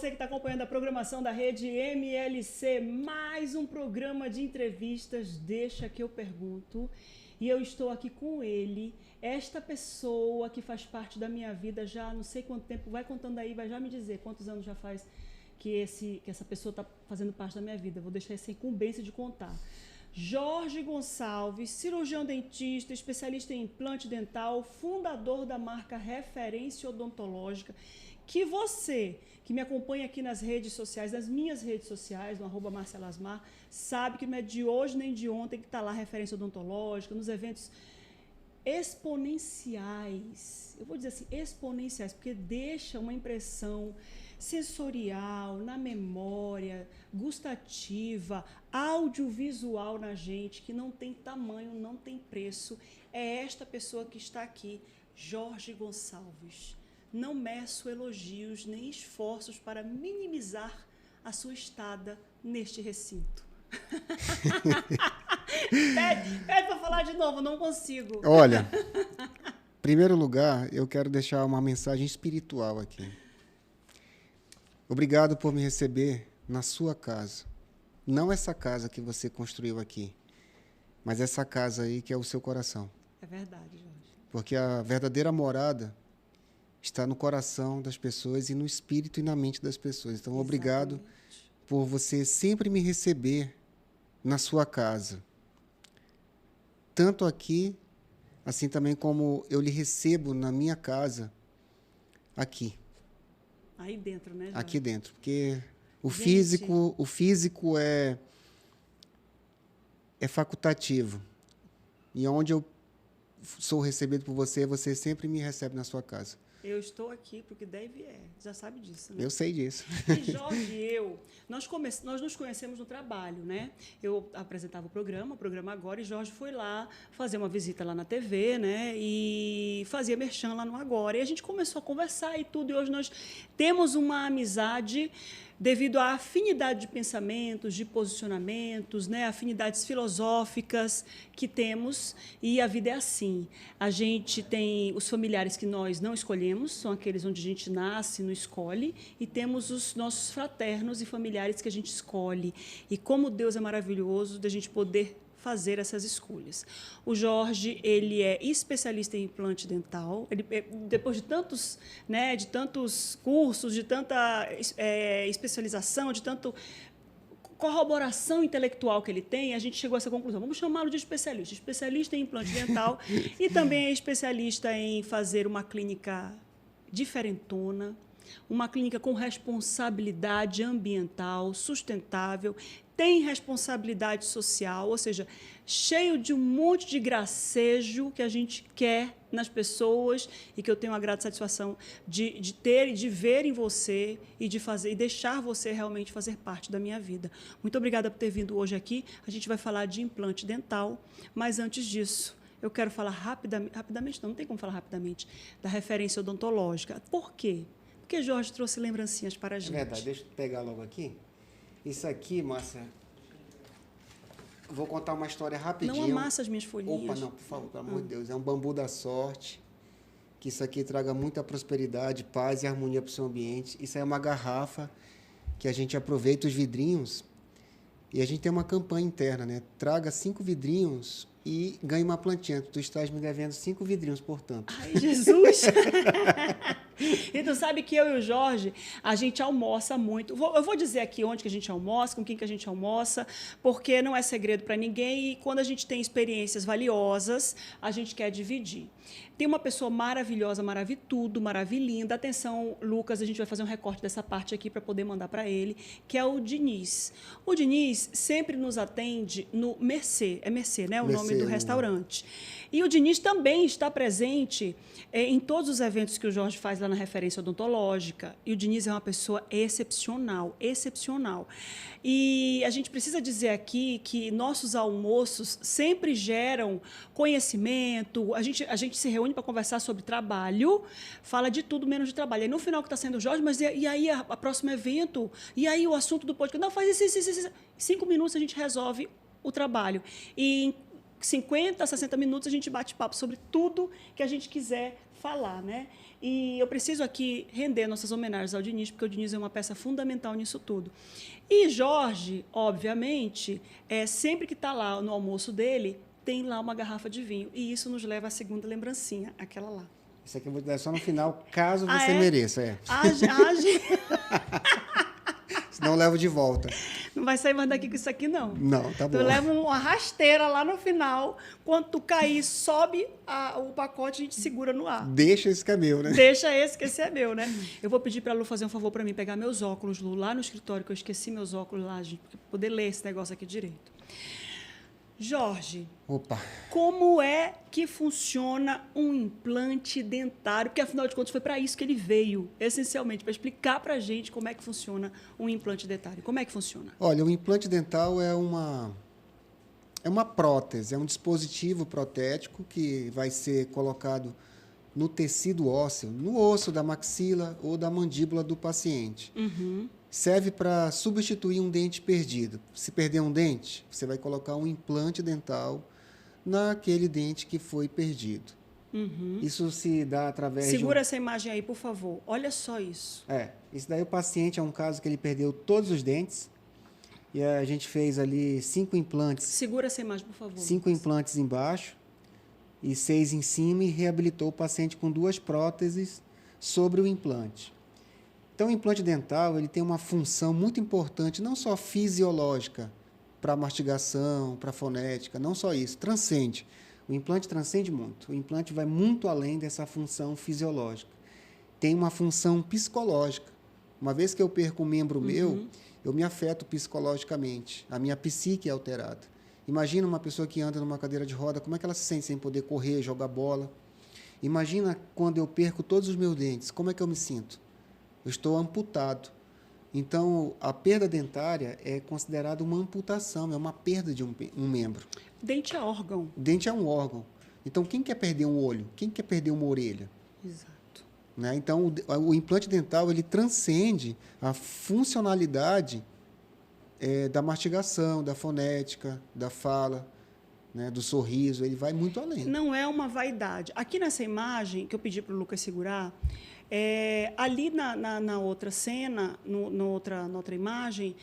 você que está acompanhando a programação da Rede MLC, mais um programa de entrevistas, Deixa que eu pergunto. E eu estou aqui com ele, esta pessoa que faz parte da minha vida já não sei quanto tempo, vai contando aí, vai já me dizer quantos anos já faz que essa pessoa está fazendo parte da minha vida. Vou deixar essa incumbência de contar. Jorge Gonçalves, cirurgião dentista, especialista em implante dental, fundador da marca Referência Odontológica, que você, que me acompanha aqui nas redes sociais, nas minhas redes sociais, no @marcelasmar, sabe que não é de hoje nem de ontem que está lá a Referência Odontológica, nos eventos exponenciais, eu vou dizer assim, exponenciais, porque deixa uma impressão sensorial, na memória, gustativa, audiovisual na gente, que não tem tamanho, não tem preço. É esta pessoa que está aqui, Jorge Gonçalves. Não meço elogios nem esforços para minimizar a sua estada neste recinto. Pede para falar de novo, não consigo. Olha, em primeiro lugar, eu quero deixar uma mensagem espiritual aqui. Obrigado por me receber na sua casa. Não essa casa que você construiu aqui, mas essa casa aí que é o seu coração. É verdade, Jorge. Porque a verdadeira morada está no coração das pessoas e no espírito e na mente das pessoas. Então, obrigado por você sempre me receber na sua casa. Tanto aqui, assim também como eu lhe recebo na minha casa, aqui. Aí dentro, né, Jorge? Aqui dentro, porque o Gente, físico é facultativo. E onde eu sou recebido por você, você sempre me recebe na sua casa. eu estou aqui porque deve já sabe disso, né? Eu sei disso. E Jorge e eu, nós nos conhecemos no trabalho, né? Eu apresentava o programa Agora, e Jorge foi lá fazer uma visita lá na TV, né? E fazia merchan lá no Agora. E a gente começou a conversar e tudo, e hoje nós temos uma amizade devido à afinidade de pensamentos, de posicionamentos, né? Afinidades filosóficas que temos, e a vida é assim. A gente tem os familiares que nós não escolhemos, são aqueles onde a gente nasce, não escolhe, e temos os nossos fraternos e familiares que a gente escolhe. E como Deus é maravilhoso de a gente poder fazer essas escolhas. O Jorge, ele é especialista em implante dental. Ele, depois de tantos, né, de tantos cursos, de tanta especialização, de tanto corroboração intelectual que ele tem, a gente chegou a essa conclusão. Vamos chamá-lo de especialista. Especialista em implante dental e também é especialista em fazer uma clínica diferentona, uma clínica com responsabilidade ambiental, sustentável, tem responsabilidade social, ou seja, cheio de um monte de gracejo que a gente quer nas pessoas e que eu tenho a grata satisfação de ter e de ver em você e de fazer e deixar você realmente fazer parte da minha vida. Muito obrigada por ter vindo hoje aqui. A gente vai falar de implante dental, mas antes disso, eu quero falar rapidamente, não tem como falar rapidamente, da referência odontológica. Por quê? Porque Jorge trouxe lembrancinhas para a gente. É verdade, deixa eu pegar logo aqui. Isso aqui, Márcia, vou contar uma história rapidinho. Não amassa as minhas folhinhas. Opa, não, por favor, pelo amor de Deus. É um bambu da sorte, que isso aqui traga muita prosperidade, paz e harmonia para o seu ambiente. Isso aí é uma garrafa que a gente aproveita os vidrinhos e a gente tem uma campanha interna, né? Traga 5 vidrinhos e ganhe uma plantinha. Tu estás me devendo 5 vidrinhos, portanto. Ai, Jesus! E tu sabe que eu e o Jorge, a gente almoça muito. Eu vou dizer aqui onde que a gente almoça, com quem que a gente almoça, porque não é segredo para ninguém e quando a gente tem experiências valiosas, a gente quer dividir. Tem uma pessoa maravilhosa, maravilhuda, maravilhinda. Atenção, Lucas, a gente vai fazer um recorte dessa parte aqui para poder mandar para ele, que é o Diniz. O Diniz sempre nos atende no Mercê. É Mercê, né? O nome do restaurante. E o Diniz também está presente em todos os eventos que o Jorge faz lá na Referência Odontológica. E o Diniz é uma pessoa excepcional, excepcional. E a gente precisa dizer aqui que nossos almoços sempre geram conhecimento, a gente se reúne para conversar sobre trabalho, fala de tudo menos de trabalho. Aí no final que está sendo o Jorge, mas e aí a próximo evento? E aí o assunto do podcast? Não, faz isso. 5 minutos a gente resolve o trabalho. E 50, 60 minutos a gente bate papo sobre tudo que a gente quiser falar, né? E eu preciso aqui render nossas homenagens ao Diniz, porque o Diniz é uma peça fundamental nisso tudo. E Jorge, obviamente, sempre que está lá no almoço dele, tem lá uma garrafa de vinho. E isso nos leva à segunda lembrancinha, aquela lá. Isso aqui eu vou te dar só no final, caso você mereça. Age. Senão eu levo de volta. Não vai sair mais daqui com isso aqui, não. Não, tá bom. Tu leva uma rasteira lá no final. Quando tu cair, sobe o pacote e a gente segura no ar. Deixa esse que é meu, né? Deixa esse, que esse é meu, né? Eu vou pedir para a Lu fazer um favor para mim, pegar meus óculos, Lu, lá no escritório, que eu esqueci meus óculos lá, gente, para poder ler esse negócio aqui direito. Jorge, Opa. como é que funciona um implante dentário? Porque, afinal de contas, foi para isso que ele veio, essencialmente, para explicar para a gente como é que funciona um implante dentário. Como é que funciona? Olha, o implante dental é uma prótese, é um dispositivo protético que vai ser colocado no tecido ósseo, no osso da maxila ou da mandíbula do paciente. Uhum. Serve para substituir um dente perdido. Se perder um dente, você vai colocar um implante dental naquele dente que foi perdido. Uhum. Isso se dá através Segura essa imagem aí, por favor. Olha só isso. Isso daí o paciente é um caso que ele perdeu todos os dentes e a gente fez ali 5 implantes. Segura essa imagem, por favor. 5 implantes embaixo e 6 em cima e reabilitou o paciente com 2 próteses sobre o implante. Então, o implante dental ele tem uma função muito importante, não só fisiológica, para mastigação, para fonética, não só isso, transcende. O implante transcende muito. O implante vai muito além dessa função fisiológica. Tem uma função psicológica. Uma vez que eu perco um membro meu, eu me afeto psicologicamente. A minha psique é alterada. Imagina uma pessoa que anda numa cadeira de roda, como é que ela se sente sem poder correr, jogar bola? Imagina quando eu perco todos os meus dentes, como é que eu me sinto? Eu estou amputado. Então, a perda dentária é considerada uma amputação, é uma perda de um membro. Dente é órgão. Dente é um órgão. Então, quem quer perder um olho? Quem quer perder uma orelha? Exato. Né? Então, o implante dental ele transcende a funcionalidade da mastigação, da fonética, da fala, né, do sorriso. Ele vai muito além. Não é uma vaidade. Aqui nessa imagem, que eu pedi para o Lucas segurar, ali na outra cena, na outra imagem,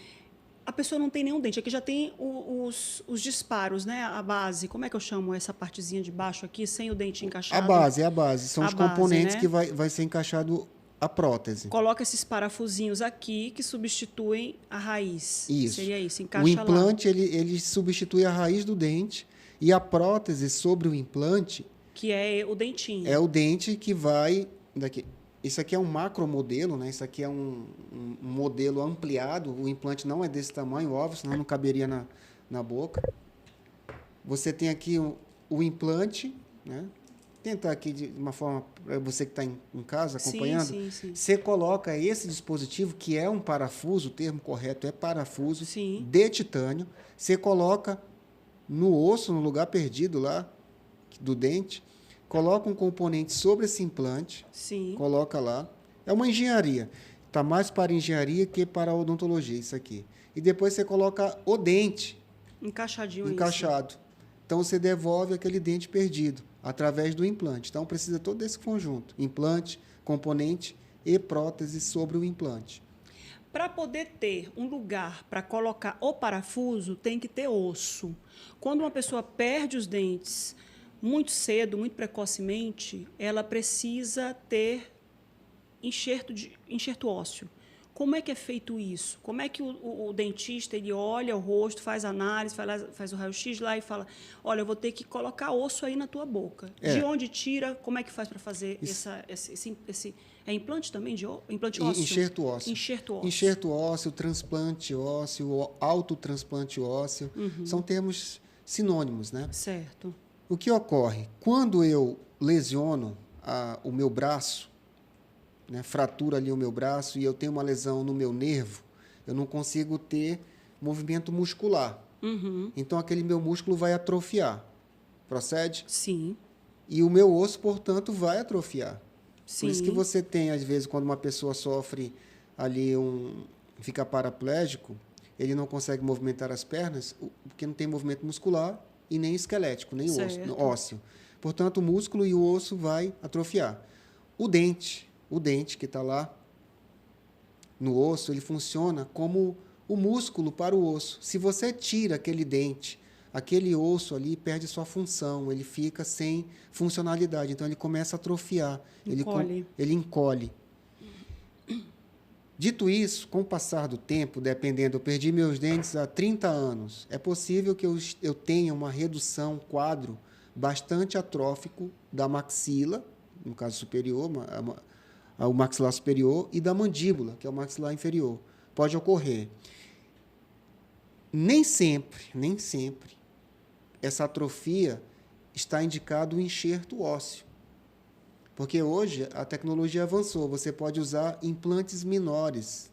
a pessoa não tem nenhum dente. Aqui já tem os disparos, né? A base. Como é que eu chamo essa partezinha de baixo aqui, sem o dente encaixado? A base. São os componentes, né? Que vai ser encaixado a prótese. Coloca esses parafusinhos aqui que substituem a raiz. Isso. Seria isso, encaixa o implante, lá. Ele substitui a raiz do dente e a prótese sobre o implante... Que é o dentinho. É o dente que vai... daqui. Isso aqui é um macromodelo, né? Isso aqui é um modelo ampliado. O implante não é desse tamanho, óbvio, senão não caberia na boca. Você tem aqui o implante, né? Tentar aqui de uma forma, para você que está em casa acompanhando. Sim. Você coloca esse dispositivo, que é um parafuso, o termo correto é parafuso, sim. De titânio. Você coloca no osso, no lugar perdido lá do dente. Coloca um componente sobre esse implante, sim. Coloca lá. É uma engenharia. Está mais para engenharia que para a odontologia, isso aqui. E depois você coloca o dente. Encaixadinho. Encaixado. Então, você devolve aquele dente perdido através do implante. Então, precisa todo esse conjunto. Implante, componente e prótese sobre o implante. Para poder ter um lugar para colocar o parafuso, tem que ter osso. Quando uma pessoa perde os dentes... muito cedo, muito precocemente, ela precisa ter enxerto ósseo. Como é que é feito isso? Como é que o dentista ele olha o rosto, faz análise, faz o raio-x lá e fala, olha, eu vou ter que colocar osso aí na tua boca. De onde tira? Como é que faz para fazer esse... É implante também? Implante ósseo? Enxerto ósseo. Enxerto ósseo. Enxerto ósseo, transplante ósseo, autotransplante ósseo. São termos sinônimos, né? Certo. O que ocorre? Quando eu lesiono o meu braço, né, fratura ali o meu braço e eu tenho uma lesão no meu nervo, eu não consigo ter movimento muscular. Então, aquele meu músculo vai atrofiar. Procede? Sim. E o meu osso, portanto, vai atrofiar. Sim. Por isso que você tem, às vezes, quando uma pessoa sofre ali fica paraplégico, ele não consegue movimentar as pernas, porque não tem movimento muscular, e nem esquelético, nem Certo. ósseo. Portanto, o músculo e o osso vai atrofiar. O dente que está lá no osso, ele funciona como o músculo para o osso. Se você tira aquele dente, aquele osso ali perde sua função, ele fica sem funcionalidade, então ele começa a atrofiar, ele encolhe. Dito isso, com o passar do tempo, dependendo, eu perdi meus dentes há 30 anos, é possível que eu tenha uma redução, um quadro bastante atrófico da maxila, no caso superior, o maxilar superior, e da mandíbula, que é o maxilar inferior. Pode ocorrer. Nem sempre, essa atrofia está indicado o enxerto ósseo. Porque hoje a tecnologia avançou, você pode usar implantes menores.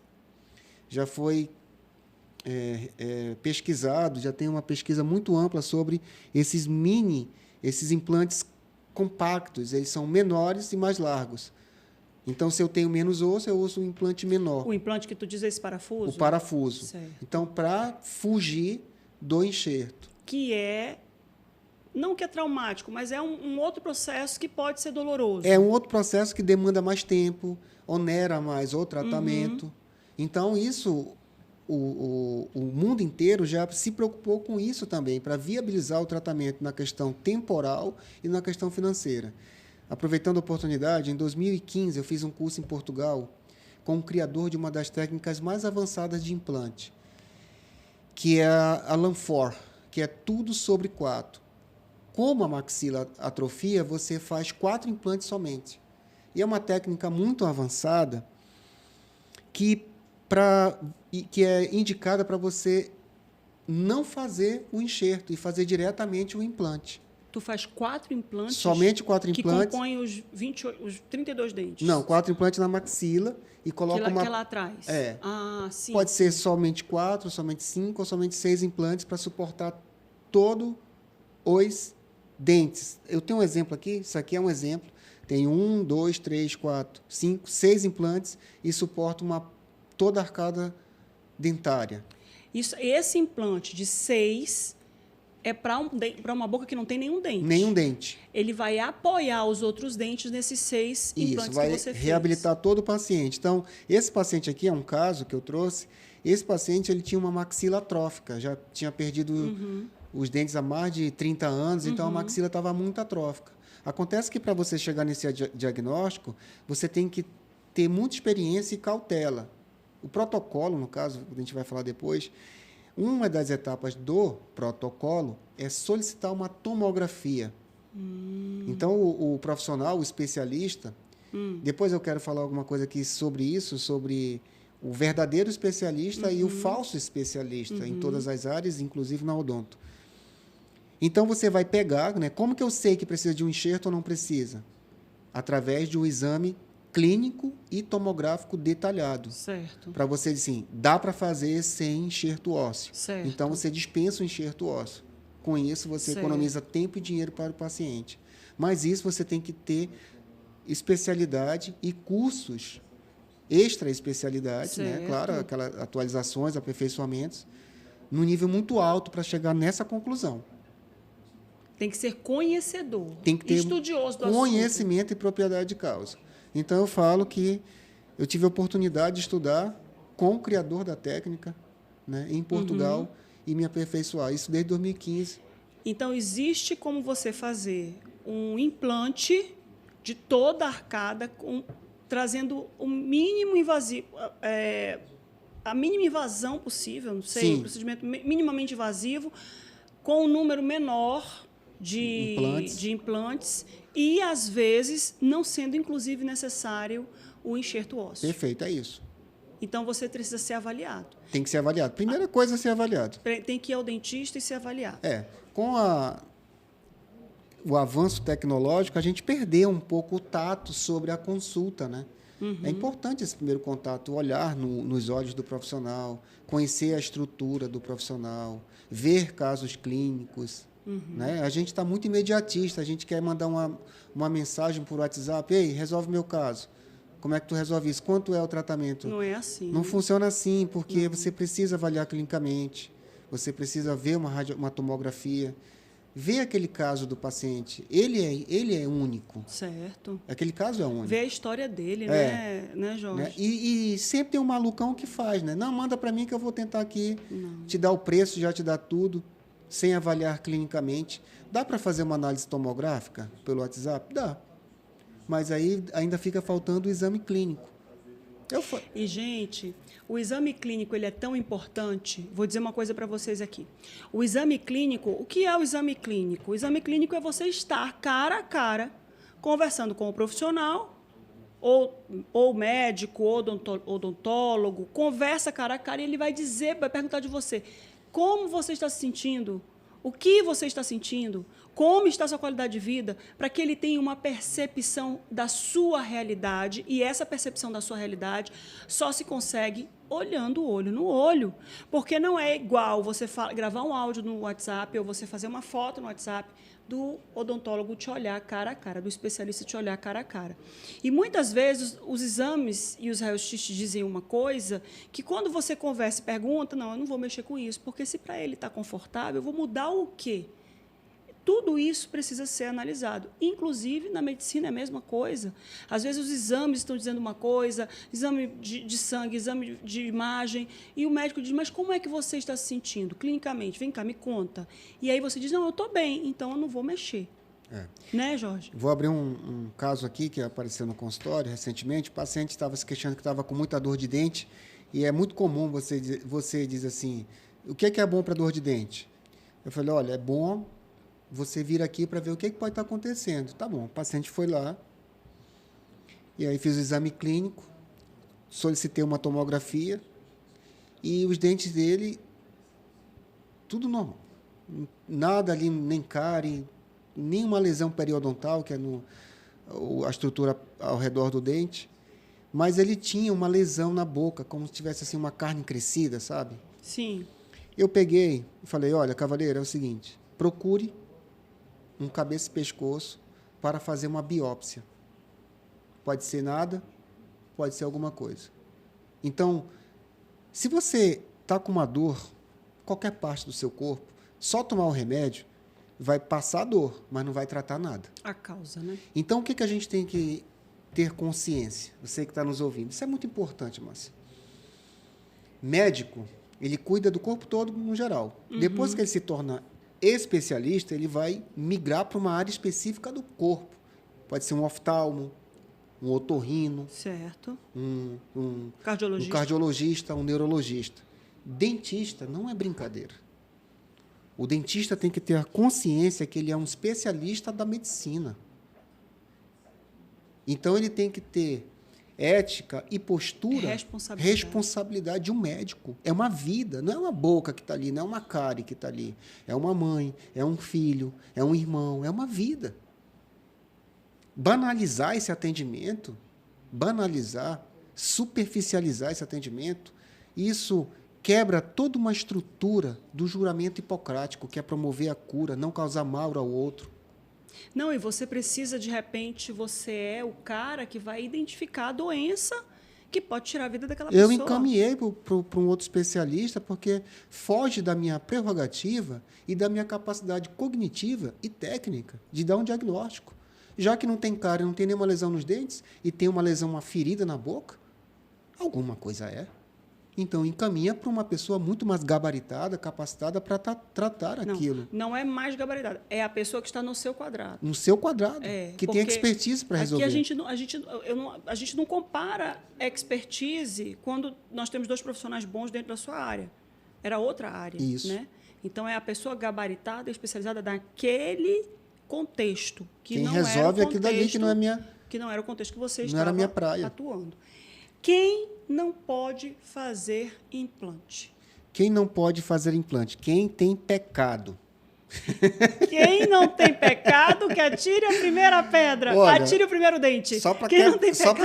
Já foi pesquisado, já tem uma pesquisa muito ampla sobre esses implantes compactos, eles são menores e mais largos. Então, se eu tenho menos osso, eu uso um implante menor. O implante que tu diz é esse parafuso? O parafuso. Certo. Então, para fugir do enxerto. Que não que é traumático, mas é um outro processo que pode ser doloroso. É um outro processo que demanda mais tempo, onera mais o tratamento. Então, isso, o mundo inteiro já se preocupou com isso também, para viabilizar o tratamento na questão temporal e na questão financeira. Aproveitando a oportunidade, em 2015 eu fiz um curso em Portugal com o criador de uma das técnicas mais avançadas de implante, que é a Lanfor, que é tudo sobre 4. Como a maxila atrofia, você faz 4 implantes somente. E é uma técnica muito avançada que é indicada para você não fazer o enxerto e fazer diretamente o implante. Tu faz 4 implantes? Somente 4 implantes. Que compõem os 32 dentes? Não, 4 implantes na maxila e coloca que é lá atrás? É. Ah, sim. Pode ser somente 4, somente 5 ou somente 6 implantes para suportar todos os dentes. Eu tenho um exemplo aqui, isso aqui é um exemplo. Tem 1, 2, 3, 4, 5, 6 implantes e suporta toda a arcada dentária. Esse implante de 6 é para uma boca que não tem nenhum dente. Nenhum dente. Ele vai apoiar os outros dentes nesses 6 implantes que você fez. Vai reabilitar todo o paciente. Então, esse paciente aqui é um caso que eu trouxe. Esse paciente ele tinha uma maxila atrófica, já tinha perdido os dentes há mais de 30 anos, então a maxila estava muito atrófica. Acontece que para você chegar nesse diagnóstico, você tem que ter muita experiência e cautela. O protocolo, no caso, a gente vai falar depois, uma das etapas do protocolo é solicitar uma tomografia. Então, o profissional, o especialista, depois eu quero falar alguma coisa aqui sobre isso, sobre o verdadeiro especialista e o falso especialista em todas as áreas, inclusive na odonto. Então, você vai pegar, né? Como que eu sei que precisa de um enxerto ou não precisa? Através de um exame clínico e tomográfico detalhado. Certo. Para você dizer assim, dá para fazer sem enxerto ósseo. Certo. Então, você dispensa o enxerto ósseo. Com isso, você economiza tempo e dinheiro para o paciente. Mas isso você tem que ter especialidade e cursos, extra especialidade, né? Claro, aquelas atualizações, aperfeiçoamentos, num nível muito alto para chegar nessa conclusão. Tem que ser conhecedor, tem que ter estudioso do assunto. Conhecimento e propriedade de causa. Então, eu falo que eu tive a oportunidade de estudar com o criador da técnica, né, em Portugal e me aperfeiçoar. Isso desde 2015. Então, existe como você fazer um implante de toda a arcada, trazendo o mínimo invasivo, a mínima invasão possível, não sei, um procedimento minimamente invasivo, com um número menor de implantes e, às vezes, não sendo, inclusive, necessário o enxerto ósseo. Perfeito, é isso. Então, você precisa ser avaliado. Tem que ser avaliado. Primeira coisa é ser avaliado. Tem que ir ao dentista e ser avaliado. Com o avanço tecnológico, a gente perdeu um pouco o tato sobre a consulta, né? É importante esse primeiro contato, olhar nos olhos do profissional, conhecer a estrutura do profissional, ver casos clínicos. Né? A gente está muito imediatista, a gente quer mandar uma mensagem por WhatsApp, ei, resolve meu caso. Como é que tu resolve isso? Quanto é o tratamento? Não é assim. Não funciona assim, porque você precisa avaliar clinicamente, você precisa ver uma tomografia, vê aquele caso do paciente, ele é único. Certo. Aquele caso é único. Vê a história dele, né, Jorge? Né? E sempre tem um malucão que faz, né? Não, manda para mim que eu vou tentar aqui te dar o preço, já te dar tudo, sem avaliar clinicamente. Dá para fazer uma análise tomográfica pelo WhatsApp? Dá. Mas aí ainda fica faltando o exame clínico. E, gente, o exame clínico ele é tão importante. Vou dizer uma coisa para vocês aqui. O exame clínico, o que é o exame clínico? O exame clínico é você estar cara a cara, conversando com o profissional, ou médico, ou odontólogo, conversa cara a cara e ele vai perguntar de você como você está se sentindo, o que você está sentindo, como está a sua qualidade de vida, para que ele tenha uma percepção da sua realidade, e essa percepção da sua realidade só se consegue olhando o olho no olho, porque não é igual você gravar um áudio no WhatsApp ou você fazer uma foto no WhatsApp do odontólogo te olhar cara a cara, do especialista te olhar cara a cara. E muitas vezes os exames e os raios-x te dizem uma coisa que quando você conversa e pergunta, não, eu não vou mexer com isso, porque se para ele está confortável, eu vou mudar o quê? Tudo isso precisa ser analisado. Inclusive, na medicina é a mesma coisa. Às vezes, os exames estão dizendo uma coisa, exame de sangue, exame de imagem, e o médico diz, mas como é que você está se sentindo clinicamente? Vem cá, me conta. E aí você diz, não, eu estou bem, então eu não vou mexer. Né, Jorge? Vou abrir um caso aqui que apareceu no consultório recentemente. O paciente estava se queixando que estava com muita dor de dente, e é muito comum você diz assim, o que é bom para dor de dente? Eu falei, olha, é bom você vir aqui para ver o que pode estar acontecendo. Tá bom, o paciente foi lá, e aí fiz o exame clínico, solicitei uma tomografia, e os dentes dele, tudo normal. Nada ali, nem cárie, nenhuma lesão periodontal, que é a estrutura ao redor do dente, mas ele tinha uma lesão na boca, como se tivesse assim, uma carne crescida, sabe? Sim. Eu peguei e falei, olha, cavaleiro, é o seguinte, procure um cabeça e pescoço para fazer uma biópsia. Pode ser nada, pode ser alguma coisa. Então, se você está com uma dor, qualquer parte do seu corpo, só tomar o remédio vai passar a dor, mas não vai tratar nada. A causa, né? Então, o que a gente tem que ter consciência? Você que está nos ouvindo. Isso é muito importante, Márcia. Médico, ele cuida do corpo todo no geral. Depois que ele se torna especialista, ele vai migrar para uma área específica do corpo. Pode ser um oftalmo, um otorrino, certo. um Cardiologista, um neurologista. Dentista não é brincadeira. O dentista tem que ter a consciência que ele é um especialista da medicina. Então, ele tem que ter ética e postura, responsabilidade de um médico. É uma vida, não é uma boca que está ali, não é uma cárie que está ali. É uma mãe, é um filho, é um irmão, é uma vida. Banalizar esse atendimento, superficializar esse atendimento, isso quebra toda uma estrutura do juramento hipocrático, que é promover a cura, não causar mal ao outro. Não, e você precisa, de repente, você é o cara que vai identificar a doença que pode tirar a vida daquela pessoa. Eu encaminhei para um outro especialista porque foge da minha prerrogativa e da minha capacidade cognitiva e técnica de dar um diagnóstico. Já que não tem cárie, não tem nenhuma lesão nos dentes e tem uma lesão, uma ferida na boca, alguma coisa é. Então, encaminha para uma pessoa muito mais gabaritada, capacitada para tratar aquilo. Não é mais gabaritada. É a pessoa que está no seu quadrado. No seu quadrado. Que tem expertise para resolver. Aqui a gente não compara expertise quando nós temos 2 profissionais bons dentro da sua área. Era outra área. Isso. Né? Então, é a pessoa gabaritada, especializada naquele contexto. Quem resolve aquilo dali que não é minha... Que não era o contexto que você não estava era minha praia. Atuando. Quem não pode fazer implante? Quem não pode fazer implante? Quem tem pecado. Quem não tem pecado, que atire a primeira pedra. Olha, atire o primeiro dente. Só para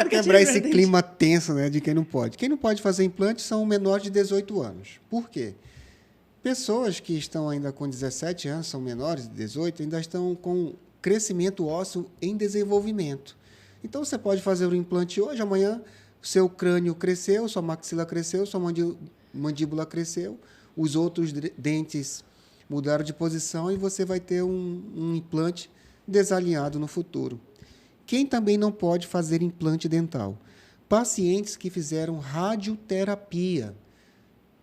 quebrar esse clima tenso, né, de quem não pode. Quem não pode fazer implante são menores de 18 anos. Por quê? Pessoas que estão ainda com 17 anos, são menores de 18, ainda estão com crescimento ósseo em desenvolvimento. Então, você pode fazer o implante hoje, amanhã seu crânio cresceu, sua maxila cresceu, sua mandíbula cresceu, os outros dentes mudaram de posição e você vai ter um implante desalinhado no futuro. Quem também não pode fazer implante dental? Pacientes que fizeram radioterapia.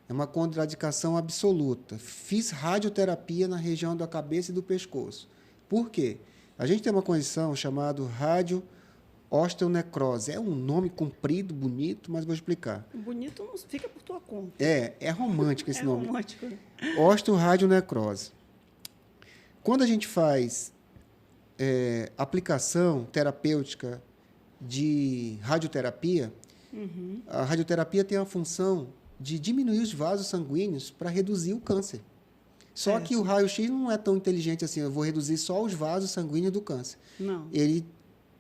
É uma contraindicação absoluta. Fiz radioterapia na região da cabeça e do pescoço. Por quê? A gente tem uma condição chamada radiosteonecrose. É um nome comprido, bonito, mas vou explicar. Bonito não fica por tua conta. É romântico esse nome. É romântico. Osteoradionecrose. Quando a gente faz aplicação terapêutica de radioterapia, a radioterapia tem a função de diminuir os vasos sanguíneos para reduzir o câncer. Só que o raio-x não é tão inteligente assim, eu vou reduzir só os vasos sanguíneos do câncer. Não. Ele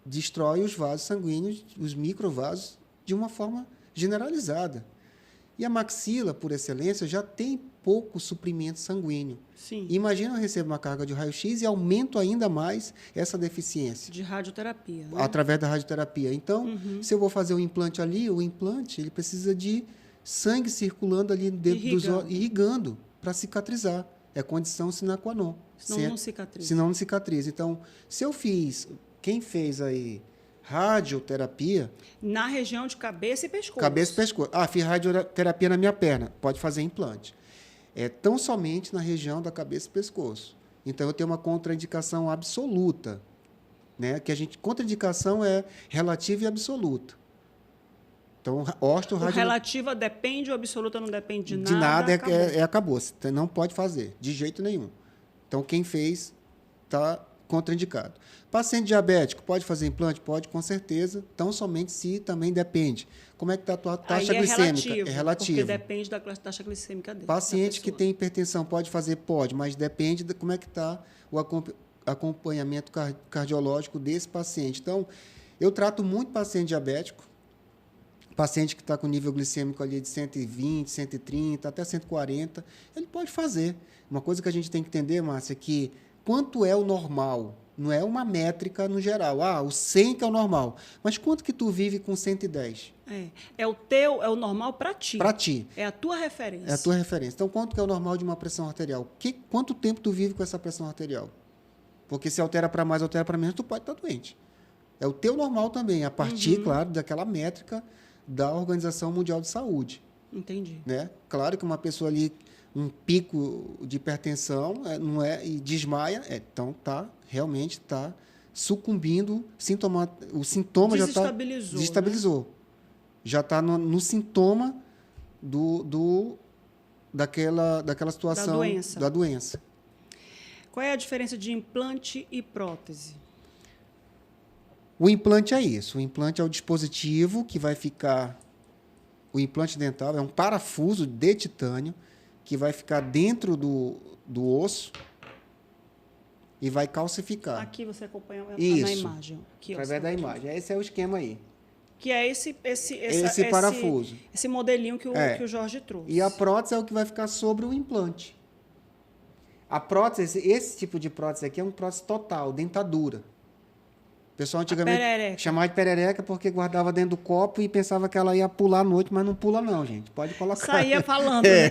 destrói os vasos sanguíneos, os microvasos, de uma forma generalizada. E a maxila, por excelência, já tem pouco suprimento sanguíneo. Sim. Imagina eu recebo uma carga de raio-x e aumento ainda mais essa deficiência. De radioterapia. Né? Através da radioterapia. Então, se eu vou fazer um implante ali, o implante ele precisa de sangue circulando ali dentro dos olhos, irrigando para cicatrizar. É condição sine qua non. Senão não cicatriza. Senão não cicatriza. Então, se eu fiz... Quem fez aí radioterapia... Na região de cabeça e pescoço. Cabeça e pescoço. Fiz radioterapia na minha perna. Pode fazer implante. É tão somente na região da cabeça e pescoço. Então, eu tenho uma contraindicação absoluta. Né? Contraindicação é relativa e absoluta. Então, relativa depende, o absoluta não depende de nada. De nada, acabou. Você não pode fazer, de jeito nenhum. Então, quem fez está contraindicado. Paciente diabético, pode fazer implante? Pode, com certeza. Tão somente se também depende. Como é que está a tua taxa glicêmica? É relativo. Porque depende da taxa glicêmica dele. Paciente que tem hipertensão, pode fazer? Pode, mas depende de como é que está o acompanhamento cardiológico desse paciente. Então, eu trato muito paciente diabético, paciente que está com nível glicêmico ali de 120, 130, até 140, ele pode fazer. Uma coisa que a gente tem que entender, Márcia, é que quanto é o normal? Não é uma métrica no geral. O 100 que é o normal. Mas quanto que tu vive com 110? É o normal para ti. Para ti. É a tua referência. É a tua referência. Então, quanto que é o normal de uma pressão arterial? Quanto tempo tu vive com essa pressão arterial? Porque se altera para mais, altera para menos, tu pode estar doente. É o teu normal também, a partir, claro, daquela métrica da Organização Mundial de Saúde. Entendi. Né? Claro que uma pessoa ali, um pico de hipertensão, não é, e desmaia, então realmente está sucumbindo, o sintoma já está... Desestabilizou. Né? Já está no sintoma daquela situação da doença. Qual é a diferença de implante e prótese? O implante é isso. O implante é o dispositivo que vai ficar... O implante dental é um parafuso de titânio que vai ficar dentro do osso e vai calcificar. Aqui você acompanha na imagem. Através da imagem. Esse é o esquema aí. Que é esse parafuso. Esse modelinho que o Jorge trouxe. E a prótese é o que vai ficar sobre o implante. A prótese, esse tipo de prótese aqui é uma prótese total, dentadura. O pessoal antigamente chamava de perereca porque guardava dentro do copo e pensava que ela ia pular à noite, mas não pula não, gente. Pode colocar. Saía falando, né?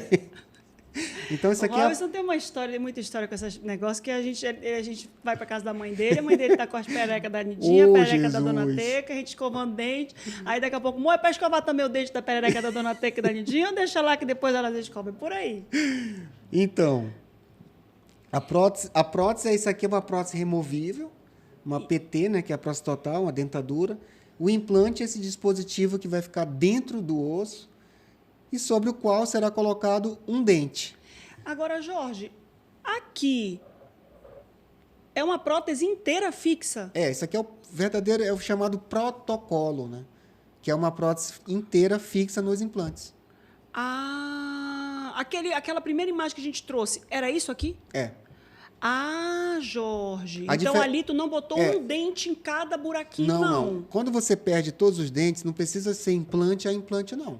Então, isso aqui o Robson tem muita história com esses negócios que a gente vai para casa da mãe dele, a mãe dele tá com as perecas da Nidinha, a perereca da Dona Teca, a gente escovando dente, aí daqui a pouco, mãe, para escovar também o dente da perereca da Dona Teca e da Nidinha, ou deixa lá que depois elas escovam, por aí. Então, a prótese é isso aqui, é uma prótese removível, uma PT, né, que é a prótese total, uma dentadura. O implante é esse dispositivo que vai ficar dentro do osso e sobre o qual será colocado um dente. Agora, Jorge, aqui é uma prótese inteira fixa? Isso aqui é o chamado protocolo, né? Que é uma prótese inteira fixa nos implantes. Aquela primeira imagem que a gente trouxe, era isso aqui? Jorge. Então, ali tu não botou um dente em cada buraquinho, não. Quando você perde todos os dentes, não precisa ser implante a implante, não.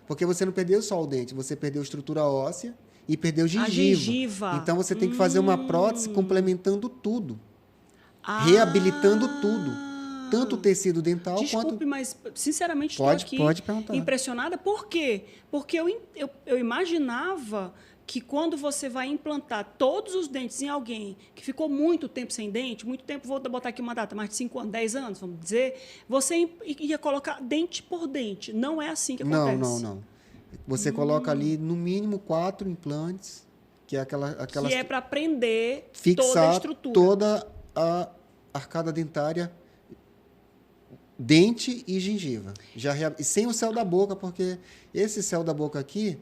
Porque você não perdeu só o dente, você perdeu a estrutura óssea e perdeu a gengiva. Então, você tem que fazer uma prótese complementando tudo. Reabilitando tudo. Tanto o tecido dental Desculpe, mas, sinceramente, pode perguntar. Impressionada. Por quê? Porque eu imaginava que quando você vai implantar todos os dentes em alguém que ficou muito tempo sem dente, muito tempo, vou botar aqui uma data, mais de 5 anos, 10 anos, vamos dizer, você ia colocar dente por dente. Não é assim que acontece. Não. Você coloca ali, no mínimo, 4 implantes, que é aquelas que é para prender fixar toda a estrutura. Toda a arcada dentária, dente e gengiva. E sem o céu da boca, porque esse céu da boca aqui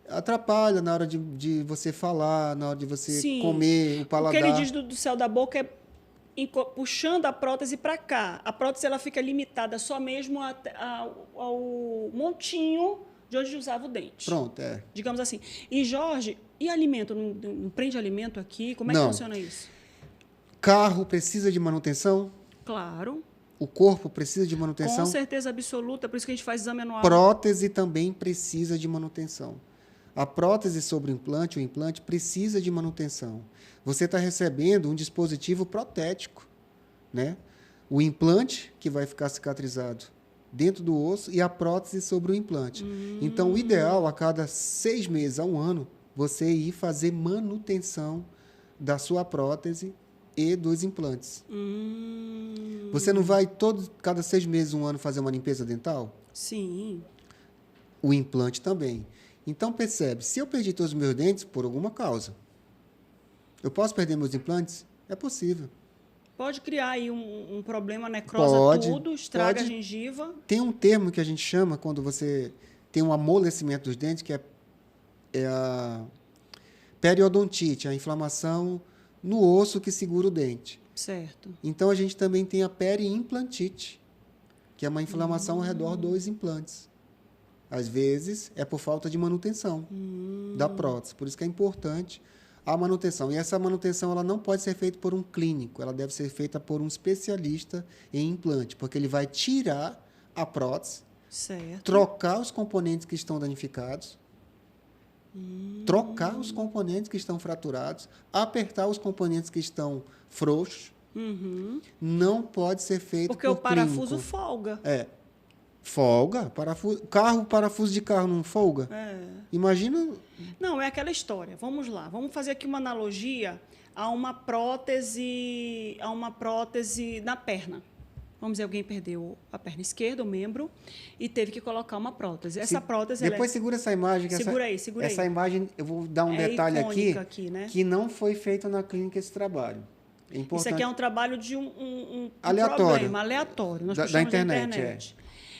atrapalha na hora de você falar, na hora de você comer, o paladar. O que ele diz do céu da boca é puxando a prótese para cá. A prótese ela fica limitada só mesmo ao montinho de onde usava o dente. Pronto, digamos assim. E, Jorge, e alimento? Não prende alimento aqui? Como é que funciona isso? Carro precisa de manutenção? Claro. O corpo precisa de manutenção? Com certeza absoluta, por isso que a gente faz exame anual. Prótese também precisa de manutenção. A prótese sobre o implante precisa de manutenção. Você está recebendo um dispositivo protético, né? O implante, que vai ficar cicatrizado dentro do osso, e a prótese sobre o implante. Então, o ideal, a cada 6 meses a 1 ano, você ir fazer manutenção da sua prótese e dos implantes. Você não vai cada 6 meses, 1 ano, fazer uma limpeza dental? Sim. O implante também. Então, percebe, se eu perdi todos os meus dentes, por alguma causa, eu posso perder meus implantes? É possível. Pode criar aí um problema, necrosa tudo, estraga a gengiva. Tem um termo que a gente chama, quando você tem um amolecimento dos dentes, que é a periodontite, a inflamação no osso que segura o dente. Certo. Então, a gente também tem a periimplantite, que é uma inflamação ao redor dos implantes. Às vezes, é por falta de manutenção da prótese. Por isso que é importante a manutenção. E essa manutenção ela não pode ser feita por um clínico, ela deve ser feita por um especialista em implante, porque ele vai tirar a prótese, certo, trocar os componentes que estão danificados, trocar os componentes que estão fraturados, apertar os componentes que estão frouxos. Não pode ser feito porque por o parafuso clínico. folga. Folga? Parafuso de carro não folga? Imagina... Não, é aquela história. Vamos lá. Vamos fazer aqui uma analogia a uma prótese na perna. Vamos dizer, alguém perdeu a perna esquerda, o membro, e teve que colocar uma prótese. Essa prótese... Depois segura essa imagem. Segura aí. Essa imagem, eu vou dar um detalhe aqui, né? Que não foi feito na clínica esse trabalho. É importante. Isso aqui é um trabalho de um aleatório. Problema aleatório. Nós da internet.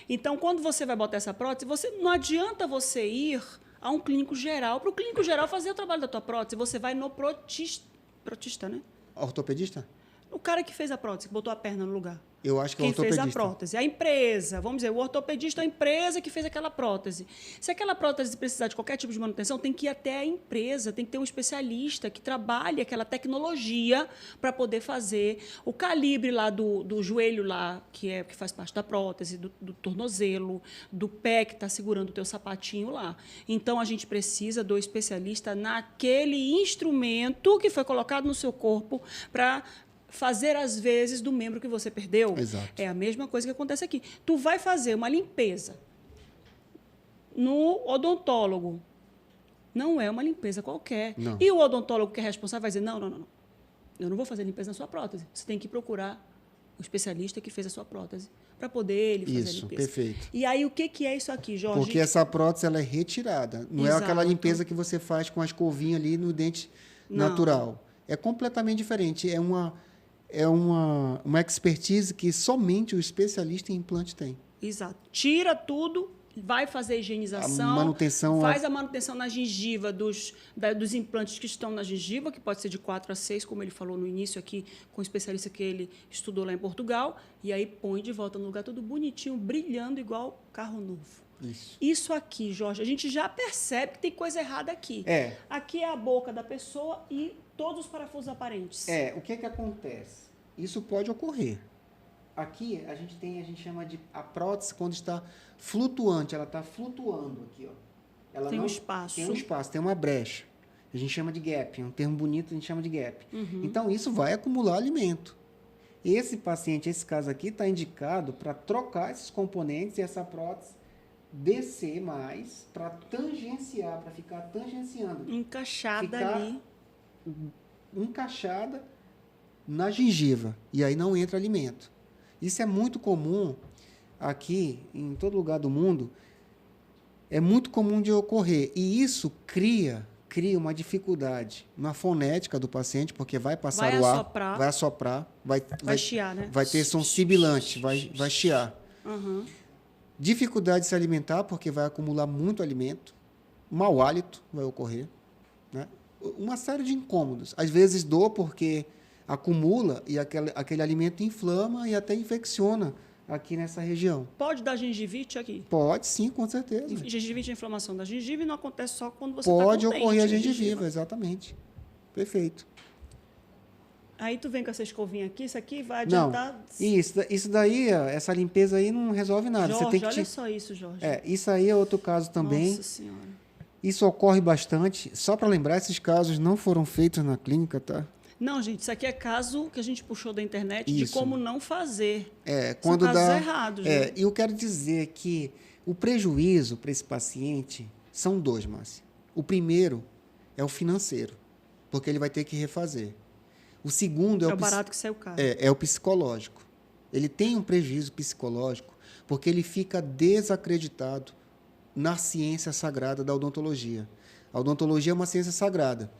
Então, quando você vai botar essa prótese, não adianta você ir a um clínico geral, para o clínico geral fazer o trabalho da tua prótese. Você vai no protista, né? Ortopedista? O cara que fez a prótese, que botou a perna no lugar. Eu acho que é o ortopedista. Quem fez a prótese. A empresa, vamos dizer, o ortopedista é a empresa que fez aquela prótese. Se aquela prótese precisar de qualquer tipo de manutenção, tem que ir até a empresa, tem que ter um especialista que trabalhe aquela tecnologia para poder fazer o calibre lá do joelho lá, que faz parte da prótese, do tornozelo, do pé que está segurando o teu sapatinho lá. Então, a gente precisa do especialista naquele instrumento que foi colocado no seu corpo para fazer as vezes do membro que você perdeu. Exato. É a mesma coisa que acontece aqui. Tu vai fazer uma limpeza no odontólogo. Não é uma limpeza qualquer. Não. E o odontólogo que é responsável vai dizer, não. Eu não vou fazer limpeza na sua prótese. Você tem que procurar o especialista que fez a sua prótese para poder ele fazer a limpeza. Isso, perfeito. E aí, o que é isso aqui, Jorge? Porque essa prótese ela é retirada. Não Exato. É aquela limpeza que você faz com a escovinha ali no dente natural. É completamente diferente. É uma expertise que somente o especialista em implante tem. Exato. Tira tudo, vai fazer a higienização, faz a manutenção na gengiva dos implantes que estão na gengiva, que pode ser de 4 a 6, como ele falou no início aqui, com o especialista que ele estudou lá em Portugal, e aí põe de volta no lugar tudo bonitinho, brilhando igual carro novo. Isso aqui, Jorge, a gente já percebe que tem coisa errada aqui. Aqui é a boca da pessoa e todos os parafusos aparentes. O que acontece? Isso pode ocorrer. Aqui a gente chama de a prótese quando está flutuante, ela está flutuando aqui, ó. Ela tem um espaço. Tem um espaço, tem uma brecha. A gente chama de gap, é um termo bonito, a gente chama de gap. Então isso vai acumular alimento. Esse paciente, esse caso aqui, está indicado para trocar esses componentes e essa prótese descer mais para tangenciar, para ficar tangenciando. Encaixada ali. Encaixada na gengiva. E aí não entra alimento. Isso é muito comum aqui, em todo lugar do mundo. É muito comum de ocorrer. E isso cria uma dificuldade na fonética do paciente, porque vai passar o ar, vai assoprar, vai chiar, né? Vai ter som sibilante, vai chiar. Uhum. Dificuldade de se alimentar, porque vai acumular muito alimento. Mau hálito vai ocorrer, né? Uma série de incômodos. Às vezes dor, porque acumula e aquele alimento inflama e até infecciona aqui nessa região. Pode dar gengivite aqui? Pode, sim, com certeza. Gengivite é inflamação da gengiva e não acontece só quando você está com Pode ocorrer a gengiva, exatamente. Perfeito. Aí tu vem com essa escovinha aqui, isso aqui vai adiantar... Não, isso daí, essa limpeza aí não resolve nada. Jorge, você tem que olha só isso, Jorge. Isso aí é outro caso também. Nossa Senhora. Isso ocorre bastante. Só para lembrar, esses casos não foram feitos na clínica, tá? Não, gente, isso aqui é caso que a gente puxou da internet Isso. de como não fazer. Quando são casos errados. Né? E eu quero dizer que o prejuízo para esse paciente são dois, Márcia. O primeiro é o financeiro, porque ele vai ter que refazer. O segundo é o barato que saiu caro. É o psicológico. Ele tem um prejuízo psicológico porque ele fica desacreditado na ciência sagrada da odontologia. A odontologia é uma ciência sagrada.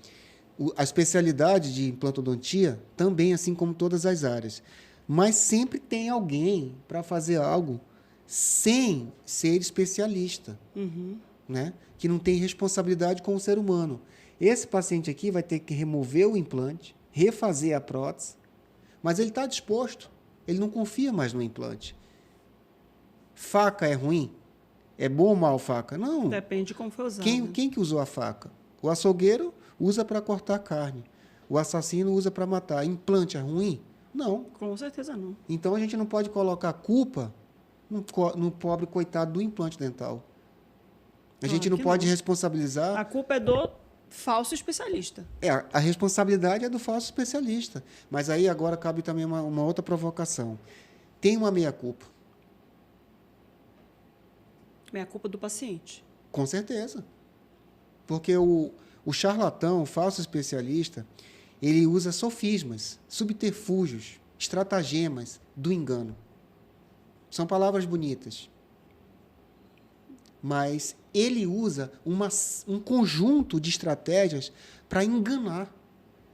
A especialidade de implantodontia também, assim como todas as áreas. Mas sempre tem alguém para fazer algo sem ser especialista, né? Que não tem responsabilidade com o ser humano. Esse paciente aqui vai ter que remover o implante, refazer a prótese, mas ele está disposto. Ele não confia mais no implante. Faca é ruim? É bom ou mal faca? Não. Depende de como foi usado. Quem que usou a faca? O açougueiro usa para cortar carne. O assassino usa para matar. Implante é ruim? Não. Com certeza não. Então a gente não pode colocar culpa no pobre coitado do implante dental. A gente não pode responsabilizar... A culpa é do falso especialista. A responsabilidade é do falso especialista. Mas aí agora cabe também uma outra provocação. Tem uma meia-culpa. Meia-culpa do paciente. Com certeza. Porque o charlatão, o falso especialista, ele usa sofismas, subterfúgios, estratagemas do engano. São palavras bonitas. Mas ele usa um conjunto de estratégias para enganar.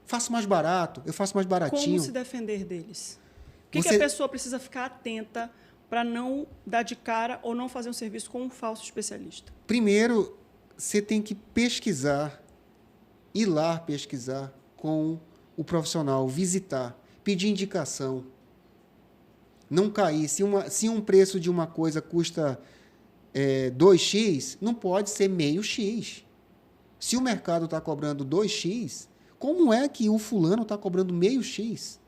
Faço mais barato, eu faço mais baratinho. Como se defender deles? O que a pessoa precisa ficar atenta para não dar de cara ou não fazer um serviço com um falso especialista? Primeiro, você tem que pesquisar, ir lá pesquisar com o profissional, visitar, pedir indicação. Não cair. Se um preço de uma coisa custa 2x, não pode ser meio x. Se o mercado está cobrando 2x, como é que o fulano está cobrando meio x?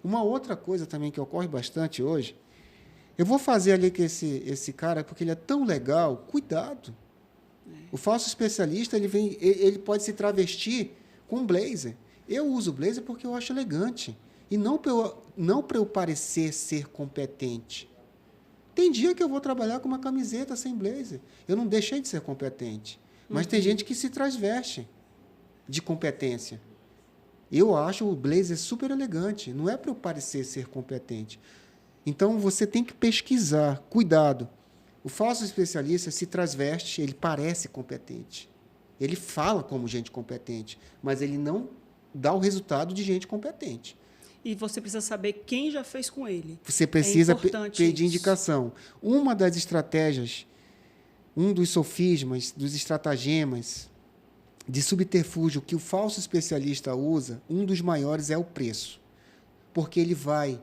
Uma outra coisa também que ocorre bastante hoje, eu vou fazer ali com esse cara, porque ele é tão legal, cuidado. O falso especialista, ele pode se travestir com blazer. Eu uso blazer porque eu acho elegante. E não para eu parecer ser competente. Tem dia que eu vou trabalhar com uma camiseta sem blazer. Eu não deixei de ser competente. Mas tem gente que se transveste de competência. Eu acho o blazer super elegante. Não é para eu parecer ser competente. Então, você tem que pesquisar. Cuidado. O falso especialista se transveste, ele parece competente. Ele fala como gente competente, mas ele não dá o resultado de gente competente. E você precisa saber quem já fez com ele. Você precisa pedir indicação. Uma das estratégias, um dos sofismas, dos estratagemas de subterfúgio que o falso especialista usa, um dos maiores é o preço. Porque ele vai,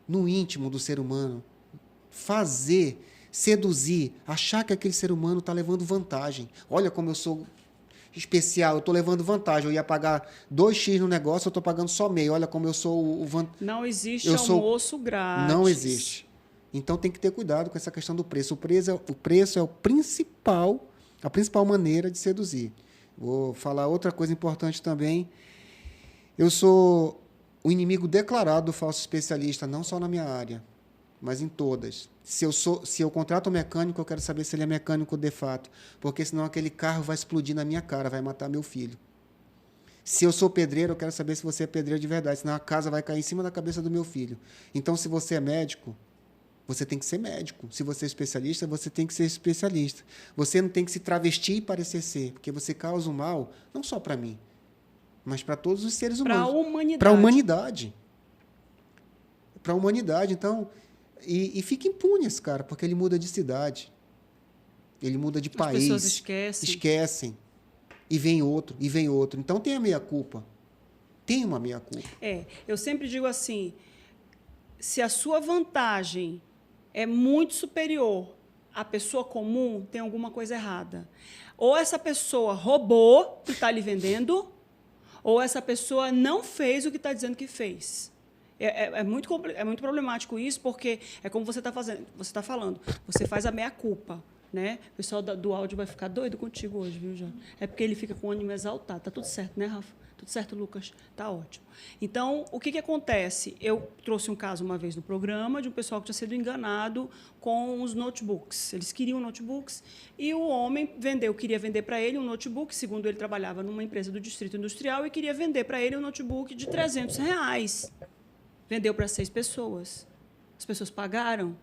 no íntimo do ser humano, seduzir, achar que aquele ser humano está levando vantagem. Olha como eu sou especial, eu estou levando vantagem. Eu ia pagar 2x no negócio, eu estou pagando só meio. Olha como eu sou Não existe almoço grátis. Não existe. Então tem que ter cuidado com essa questão do preço. O preço é a principal maneira de seduzir. Vou falar outra coisa importante também. Eu sou o inimigo declarado do falso especialista, não só na minha área. mas em todas. Se eu contrato um mecânico, eu quero saber se ele é mecânico de fato, porque senão aquele carro vai explodir na minha cara, vai matar meu filho. Se eu sou pedreiro, eu quero saber se você é pedreiro de verdade, senão a casa vai cair em cima da cabeça do meu filho. Então, se você é médico, você tem que ser médico. Se você é especialista, você tem que ser especialista. Você não tem que se travestir e parecer ser, porque você causa um mal, não só para mim, mas para todos os seres humanos. Para a humanidade. Para a humanidade. Para a humanidade. Então, e fica impune esse cara, porque ele muda de cidade. Ele muda de país. As pessoas esquecem. Esquecem. E vem outro, e vem outro. Então, tem a meia-culpa. Tem uma meia-culpa. Eu sempre digo assim, se a sua vantagem é muito superior à pessoa comum, tem alguma coisa errada. Ou essa pessoa roubou e está lhe vendendo, ou essa pessoa não fez o que está dizendo que fez. É muito problemático isso, porque é como você está falando, você faz a meia-culpa. Né? O pessoal do áudio vai ficar doido contigo hoje, viu, João? É porque ele fica com o ânimo exaltado. Tá tudo certo, né, Rafa? Tudo certo, Lucas? Tá ótimo. Então, o que acontece? Eu trouxe um caso uma vez no programa de um pessoal que tinha sido enganado com os notebooks. Eles queriam notebooks e o homem queria vender para ele um notebook, segundo ele trabalhava numa empresa do Distrito Industrial, e queria vender para ele um notebook de R$300. Vendeu para 6 pessoas. As pessoas pagaram.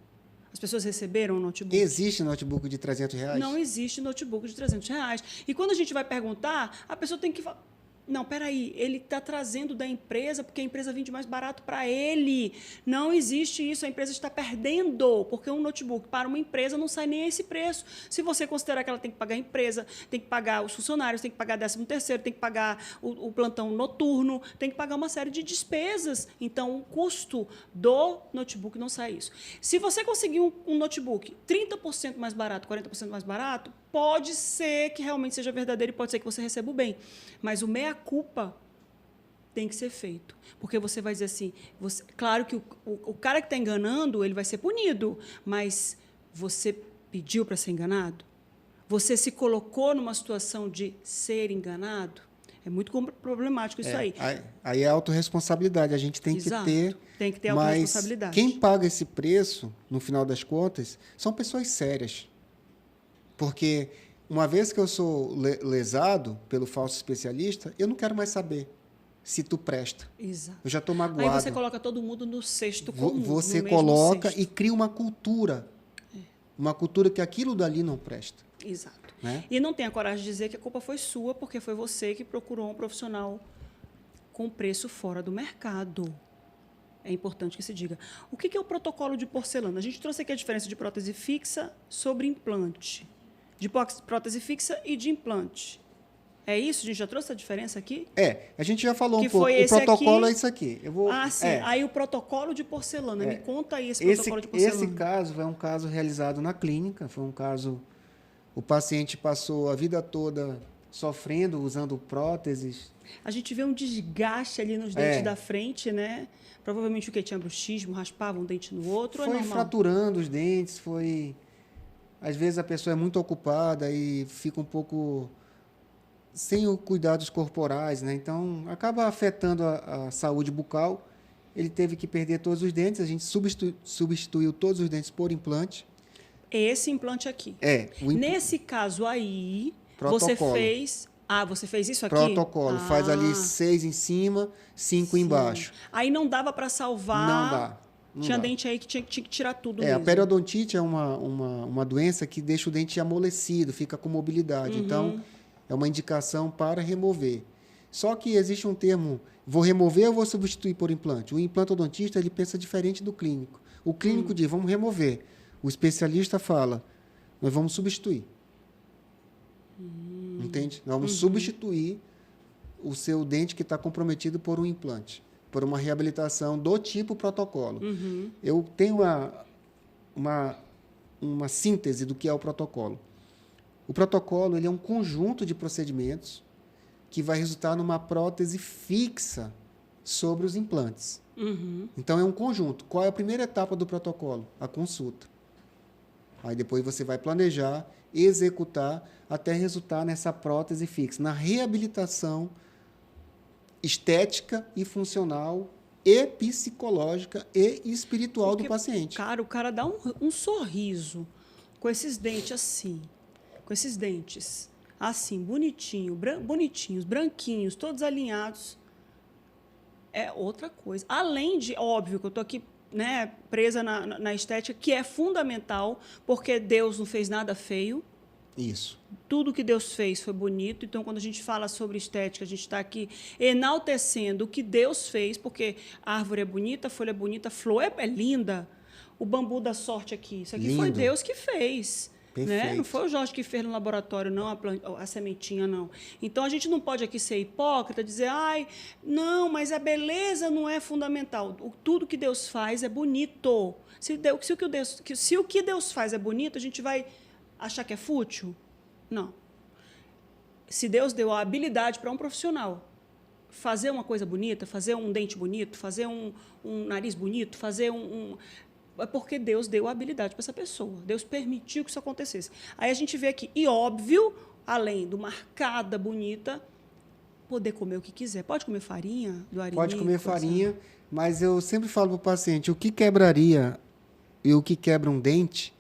As pessoas receberam um notebook? Existe notebook de R$300? Não existe notebook de R$300. E quando a gente vai perguntar, a pessoa tem que falar... Não, peraí, ele está trazendo da empresa porque a empresa vende mais barato para ele. Não existe isso, a empresa está perdendo, porque um notebook para uma empresa não sai nem a esse preço. Se você considerar que ela tem que pagar a empresa, tem que pagar os funcionários, tem que pagar 13º, tem que pagar o plantão noturno, tem que pagar uma série de despesas. Então, o custo do notebook não sai isso. Se você conseguir um notebook 30% mais barato, 40% mais barato, pode ser que realmente seja verdadeiro e pode ser que você receba o bem. Mas o meia-culpa tem que ser feito. Porque você vai dizer assim... claro que o cara que está enganando, ele vai ser punido, mas você pediu para ser enganado? Você se colocou numa situação de ser enganado? É muito problemático isso aí. Aí é autorresponsabilidade. A gente tem Exato. que ter... Tem que ter autorresponsabilidade. Quem paga esse preço, no final das contas, são pessoas sérias. Porque uma vez que eu sou lesado pelo falso especialista, eu não quero mais saber se tu presta. Exato. Eu já estou magoado. Aí você coloca todo mundo no cesto comum. Você coloca e cria uma cultura. Uma cultura que aquilo dali não presta. Exato. Né? E não tem a coragem de dizer que a culpa foi sua, porque foi você que procurou um profissional com preço fora do mercado. É importante que se diga. O que é o protocolo de porcelana? A gente trouxe aqui a diferença de prótese fixa sobre implante. De prótese fixa e de implante. É isso? A gente já trouxe a diferença aqui? A gente já falou que um pouco. O protocolo é isso aqui. Sim. Aí o protocolo de porcelana. Me conta aí esse protocolo de porcelana. Esse caso é um caso realizado na clínica. Foi um caso... O paciente passou a vida toda sofrendo, usando próteses. A gente vê um desgaste ali nos dentes da frente, né? Provavelmente o que? Tinha bruxismo, raspava um dente no outro? Foi fraturando os dentes, foi... Às vezes a pessoa é muito ocupada e fica um pouco sem os cuidados corporais, né? Então, acaba afetando a saúde bucal. Ele teve que perder todos os dentes, a gente substituiu todos os dentes por implante. Esse implante aqui. Nesse caso aí, você fez... você fez isso aqui? Protocolo. Faz ali 6 em cima, 5 embaixo. Aí não dava para salvar... Não dá. Tinha dente aí que tinha que tirar tudo mesmo. A periodontite é uma doença que deixa o dente amolecido, fica com mobilidade. Então, é uma indicação para remover. Só que existe um termo, vou remover ou vou substituir por implante? O implantodontista, ele pensa diferente do clínico. O clínico diz, vamos remover. O especialista fala, nós vamos substituir. Entende? Nós vamos substituir o seu dente que está comprometido por um implante, por uma reabilitação do tipo protocolo. Eu tenho uma síntese do que é o protocolo. O protocolo ele é um conjunto de procedimentos que vai resultar numa prótese fixa sobre os implantes. Então, é um conjunto. Qual é a primeira etapa do protocolo? A consulta. Aí depois você vai planejar, executar, até resultar nessa prótese fixa, na reabilitação estética e funcional e psicológica e espiritual Porque, do paciente. cara, o cara dá um sorriso com esses dentes assim, com esses dentes assim, bonitinhos, branquinhos, todos alinhados. É outra coisa. Além de, óbvio, que eu estou aqui, né, presa na estética, que é fundamental, porque Deus não fez nada feio. Isso. Tudo que Deus fez foi bonito. Então, quando a gente fala sobre estética, a gente está aqui enaltecendo o que Deus fez, porque a árvore é bonita, a folha é bonita, a flor é linda. O bambu da sorte aqui, isso aqui foi Lindo. Deus que fez. Né? Perfeito. Não foi o Jorge que fez no laboratório, não, a sementinha, não. Então, a gente não pode aqui ser hipócrita, dizer, ai, não, mas a beleza não é fundamental. Tudo que Deus faz é bonito. Se o que Deus faz é bonito, a gente vai achar que é fútil? Não. Se Deus deu a habilidade para um profissional fazer uma coisa bonita, fazer um dente bonito, fazer um nariz bonito, fazer é porque Deus deu a habilidade para essa pessoa. Deus permitiu que isso acontecesse. Aí a gente vê aqui, e óbvio, além do marcada, bonita, poder comer o que quiser. Pode comer farinha do arenito? Pode comer farinha, mas eu sempre falo para o paciente, o que quebraria e o que quebra um dente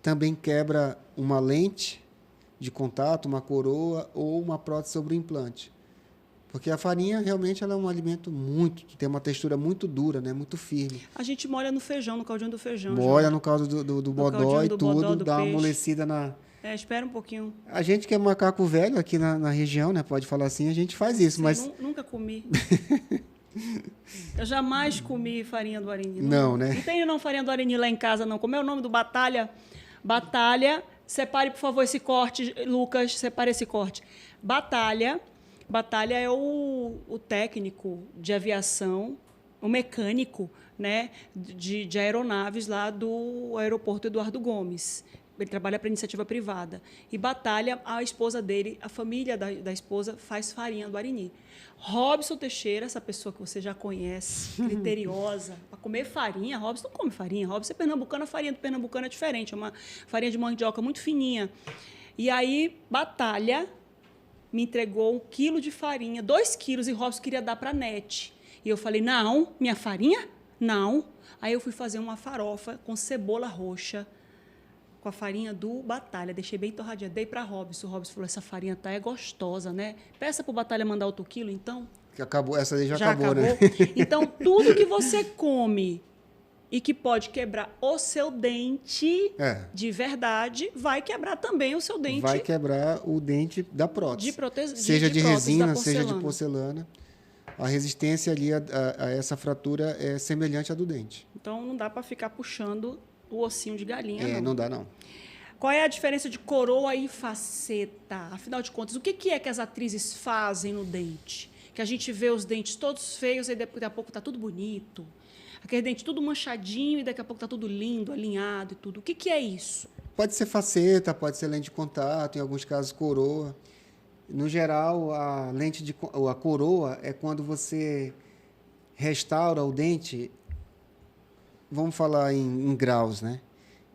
também quebra uma lente de contato, uma coroa ou uma prótese sobre o implante. Porque a farinha realmente ela é um alimento tem uma textura muito dura, né? Muito firme. A gente molha no feijão, no caldinho do feijão. Molha no caldo do bodó e tudo, dá uma amolecida na... espera um pouquinho. A gente que é macaco velho aqui na região, né? Pode falar assim, a gente faz isso, mas... Nunca comi. Eu jamais comi farinha do Arini. Não, né? Não tem não farinha do Arini lá em casa, não. Como é o nome do Batalha? Batalha. Separe, por favor, esse corte, Lucas. Separe esse corte. Batalha. Batalha é o técnico de aviação, o mecânico, né, de aeronaves lá do aeroporto Eduardo Gomes. Ele trabalha para iniciativa privada. E Batalha, a esposa dele, a família da esposa, faz farinha do Arini. Robson Teixeira, essa pessoa que você já conhece, criteriosa, para comer farinha. Robson não come farinha. Robson é pernambucano, a farinha do pernambucano é diferente. É uma farinha de mandioca muito fininha. E aí, Batalha me entregou 1 quilo de farinha, 2 quilos, e Robson queria dar para a NET. E eu falei, não, minha farinha? Não. Aí eu fui fazer uma farofa com cebola roxa, com a farinha do Batalha. Deixei bem torradinha, dei para Robson. O Robson falou, essa farinha tá gostosa, né? Peça para o Batalha mandar outro quilo, então. Que acabou, essa aí já acabou, né? Então, tudo que você come e que pode quebrar o seu dente de verdade, vai quebrar também o seu dente. Vai quebrar o dente da prótese. Seja de resina, seja de porcelana. A resistência ali a essa fratura é semelhante à do dente. Então, não dá para ficar puxando o ossinho de galinha, não dá, não. Qual é a diferença de coroa e faceta? Afinal de contas, o que é que as atrizes fazem no dente? Que a gente vê os dentes todos feios e daqui a pouco está tudo bonito. Aquele dente tudo manchadinho e daqui a pouco está tudo lindo, alinhado e tudo. O que é isso? Pode ser faceta, pode ser lente de contato, em alguns casos coroa. No geral, a coroa é quando você restaura o dente, vamos falar em graus, né?